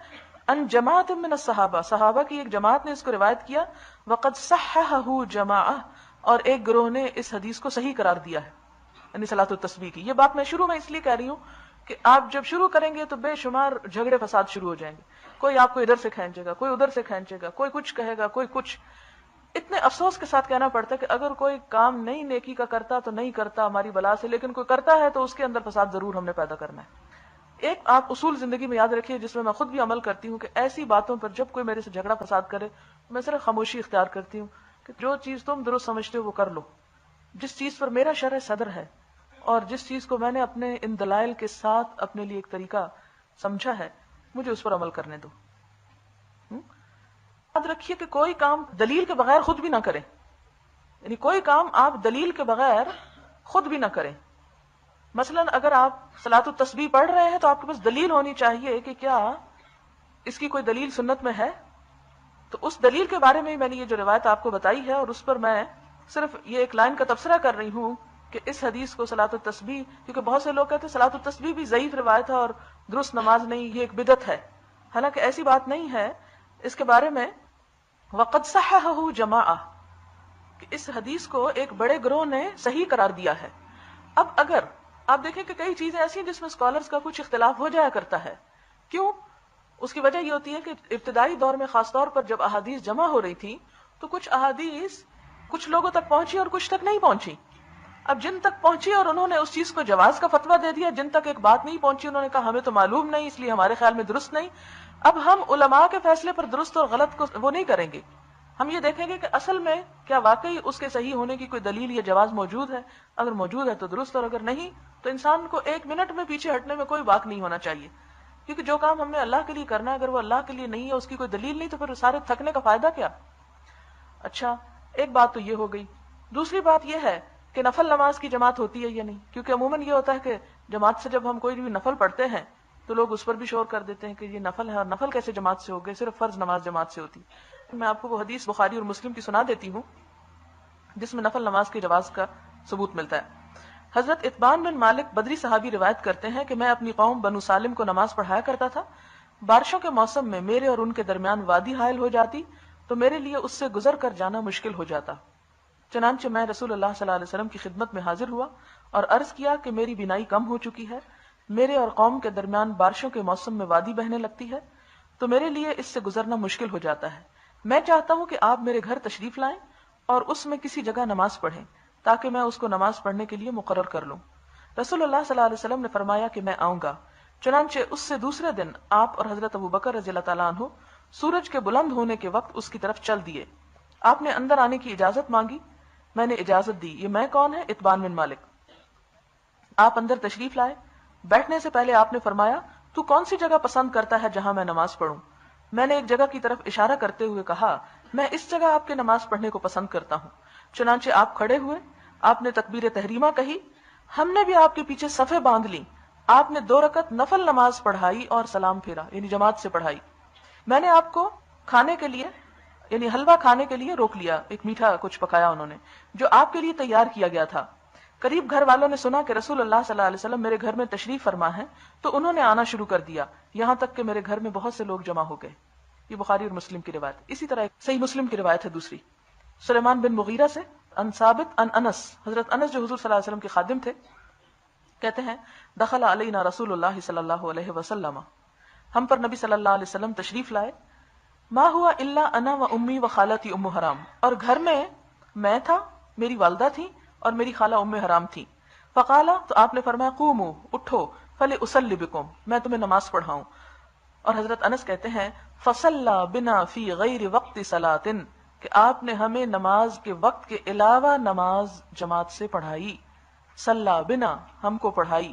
ان جماعت من الصحابہ، صحابہ کی ایک جماعت نے اس کو روایت کیا. وقد صححہ جماعہ، اور ایک گروہ نے اس حدیث کو صحیح قرار دیا ہے، یعنی صلاۃ التسبیح کی. یہ بات میں شروع میں اس لیے کہہ رہی ہوں کہ آپ جب شروع کریں گے تو بے شمار جھگڑے فساد شروع ہو جائیں گے. کوئی آپ کو ادھر سے کھینچے گا، کوئی ادھر سے کھینچے گا، کوئی کچھ کہے گا، کوئی کچھ. اتنے افسوس کے ساتھ کہنا پڑتا ہے کہ اگر کوئی کام نہیں نیکی کا کرتا تو نہیں کرتا ہماری بلا سے، لیکن کوئی کرتا ہے تو اس کے اندر فساد ضرور ہم نے پیدا کرنا ہے. ایک آپ اصول زندگی میں یاد رکھیے جس میں میں خود بھی عمل کرتی ہوں کہ ایسی باتوں پر جب کوئی میرے سے جھگڑا فساد کرے میں صرف خاموشی اختیار کرتی ہوں کہ جو چیز تم درست سمجھتے ہو وہ کر لو. جس چیز پر میرا شرع صدر ہے اور جس چیز کو میں نے اپنے ان دلائل کے ساتھ اپنے لیے ایک طریقہ سمجھا ہے، مجھے اس پر عمل کرنے دو. یاد رکھیے کہ کوئی کام دلیل کے بغیر خود بھی نہ کریں، یعنی کوئی کام آپ دلیل کے بغیر خود بھی نہ کریں. مثلا اگر آپ صلاۃ التسبیح پڑھ رہے ہیں تو آپ کے پاس دلیل ہونی چاہیے کہ کیا اس کی کوئی دلیل سنت میں ہے. تو اس دلیل کے بارے میں میں نے یہ جو روایت آپ کو بتائی ہے اور اس پر میں صرف یہ ایک لائن کا تبصرہ کر رہی ہوں کہ اس حدیث کو صلاۃ التسبیح، کیونکہ بہت سے لوگ کہتے ہیں صلاۃ التسبیح بھی ضعیف روایت ہے اور درست نماز نہیں، یہ ایک بدعت ہے. حالانکہ ایسی بات نہیں ہے. اس کے بارے میں وقد صححہ جماعہ، کہ اس حدیث کو ایک بڑے گروہ نے صحیح قرار دیا ہے. اب اگر آپ دیکھیں کہ کئی چیزیں ایسی ہیں جس میں اسکالرز کا کچھ اختلاف ہو جایا کرتا ہے. کیوں؟ اس کی وجہ یہ ہوتی ہے کہ ابتدائی دور میں خاص طور پر جب احادیث جمع ہو رہی تھی تو کچھ احادیث کچھ لوگوں تک پہنچی اور کچھ تک نہیں پہنچی. اب جن تک پہنچی اور انہوں نے اس چیز کو جواز کا فتویٰ دے دیا، جن تک ایک بات نہیں پہنچی انہوں نے کہا ہمیں تو معلوم نہیں اس لیے ہمارے خیال میں درست نہیں. اب ہم علماء کے فیصلے پر درست اور غلط کو وہ نہیں کریں گے، ہم یہ دیکھیں گے کہ اصل میں کیا واقعی اس کے صحیح ہونے کی کوئی دلیل یا جواز موجود ہے. اگر موجود ہے تو درست، اور اگر نہیں تو انسان کو ایک منٹ میں پیچھے ہٹنے میں کوئی باک نہیں ہونا چاہیے. کیونکہ جو کام ہم نے اللہ کے لیے کرنا ہے اگر وہ اللہ کے لیے نہیں ہے، اس کی کوئی دلیل نہیں، تو پھر سارے تھکنے کا فائدہ کیا. اچھا، ایک بات تو یہ ہو گئی. دوسری بات یہ ہے کہ نفل نماز کی جماعت ہوتی ہے یا نہیں، کیونکہ عموماً یہ ہوتا ہے کہ جماعت سے جب ہم کوئی بھی نفل پڑھتے ہیں تو لوگ اس پر بھی شور کر دیتے ہیں کہ یہ نفل ہے، اور نفل کیسے جماعت سے ہو گئے، صرف فرض نماز جماعت سے ہوتی. میں آپ کو وہ حدیث بخاری اور مسلم کی سنا دیتی ہوں جس میں نفل نماز کے جواز کا ثبوت ملتا ہے. حضرت اتبان بن مالک بدری صحابی روایت کرتے ہیں کہ میں اپنی قوم بنو سالم کو نماز پڑھایا کرتا تھا. بارشوں کے موسم میں میرے اور ان کے درمیان وادی حائل ہو جاتی تو میرے لیے اس سے گزر کر جانا مشکل ہو جاتا. چنانچہ میں رسول اللہ صلی اللہ علیہ وسلم کی خدمت میں حاضر ہوا اور عرض کیا کہ میری بینائی کم ہو چکی ہے، میرے اور قوم کے درمیان بارشوں کے موسم میں وادی بہنے لگتی ہے تو میرے لیے اس سے گزرنا مشکل ہو جاتا ہے. میں چاہتا ہوں کہ آپ میرے گھر تشریف لائیں اور اس میں کسی جگہ نماز پڑھیں تاکہ میں اس کو نماز پڑھنے کے لیے مقرر کر لوں. رسول اللہ صلی اللہ علیہ وسلم نے فرمایا کہ میں آؤں گا. چنانچہ اس سے دوسرے دن آپ اور حضرت ابو بکر رضی اللہ تعالیٰ عنہ سورج کے بلند ہونے کے وقت اس کی طرف چل دیے. آپ نے اندر آنے کی اجازت مانگی، میں نے اجازت دی. یہ میں کون ہے؟ اتبان بن مالک. آپ اندر تشریف لائے. بیٹھنے سے پہلے آپ نے فرمایا تو کون سی جگہ پسند کرتا ہے جہاں میں نماز پڑھوں؟ میں نے ایک جگہ کی طرف اشارہ کرتے ہوئے کہا میں اس جگہ آپ کے نماز پڑھنے کو پسند کرتا ہوں. چنانچہ آپ کھڑے ہوئے، آپ نے تکبیر تحریمہ کہی، ہم نے بھی آپ کے پیچھے صفیں باندھ لی، آپ نے 2 رکعت نفل نماز پڑھائی اور سلام پھیرا، یعنی جماعت سے پڑھائی۔ میں نے آپ کو کھانے کے لیے، یعنی حلوہ کھانے کے لیے روک لیا، ایک میٹھا کچھ پکایا انہوں نے جو آپ کے لیے تیار کیا گیا تھا۔ قریب گھر والوں نے سنا کہ رسول اللہ صلی اللہ علیہ وسلم میرے گھر میں تشریف فرما ہے، تو انہوں نے آنا شروع کر دیا، یہاں تک کہ میرے گھر میں بہت سے لوگ جمع ہو گئے۔ یہ بخاری اور مسلم کی روایت۔ اسی طرح صحیح مسلم کی روایت ہے دوسری، سلیمان بن مغیرہ سے، ان ثابت ان انس، حضرت انس جو حضور صلی اللہ علیہ وسلم کے خادم تھے، کہتے ہیں دخل علینا رسول اللہ صلی اللہ علیہ وسلم، ہم پر نبی صلی اللہ علیہ وسلم تشریف لائے، ما ہوا الا انا و امی و خالتی ام حرام، اور گھر میں تھا، میری والدہ تھی اور میری خالہ ام حرام تھی۔ فقالا، تو آپ نے فرمایا قوموا، اٹھو، فلأصلی بکم، میں تمہیں نماز پڑھاؤں۔ اور حضرت انس کہتے ہیں فصلی بنا فی غیر وقت صلاۃ، کہ آپ نے ہمیں نماز کے وقت کے علاوہ نماز جماعت سے پڑھائی، صلی بنا، ہم کو پڑھائی۔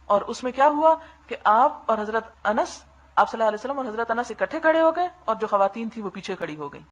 اور اس میں کیا ہوا کہ آپ اور حضرت انس، آپ صلی اللہ علیہ وسلم اور حضرت انس اکٹھے کھڑے ہو گئے اور جو خواتین تھی وہ پیچھے کھڑی ہو گئی۔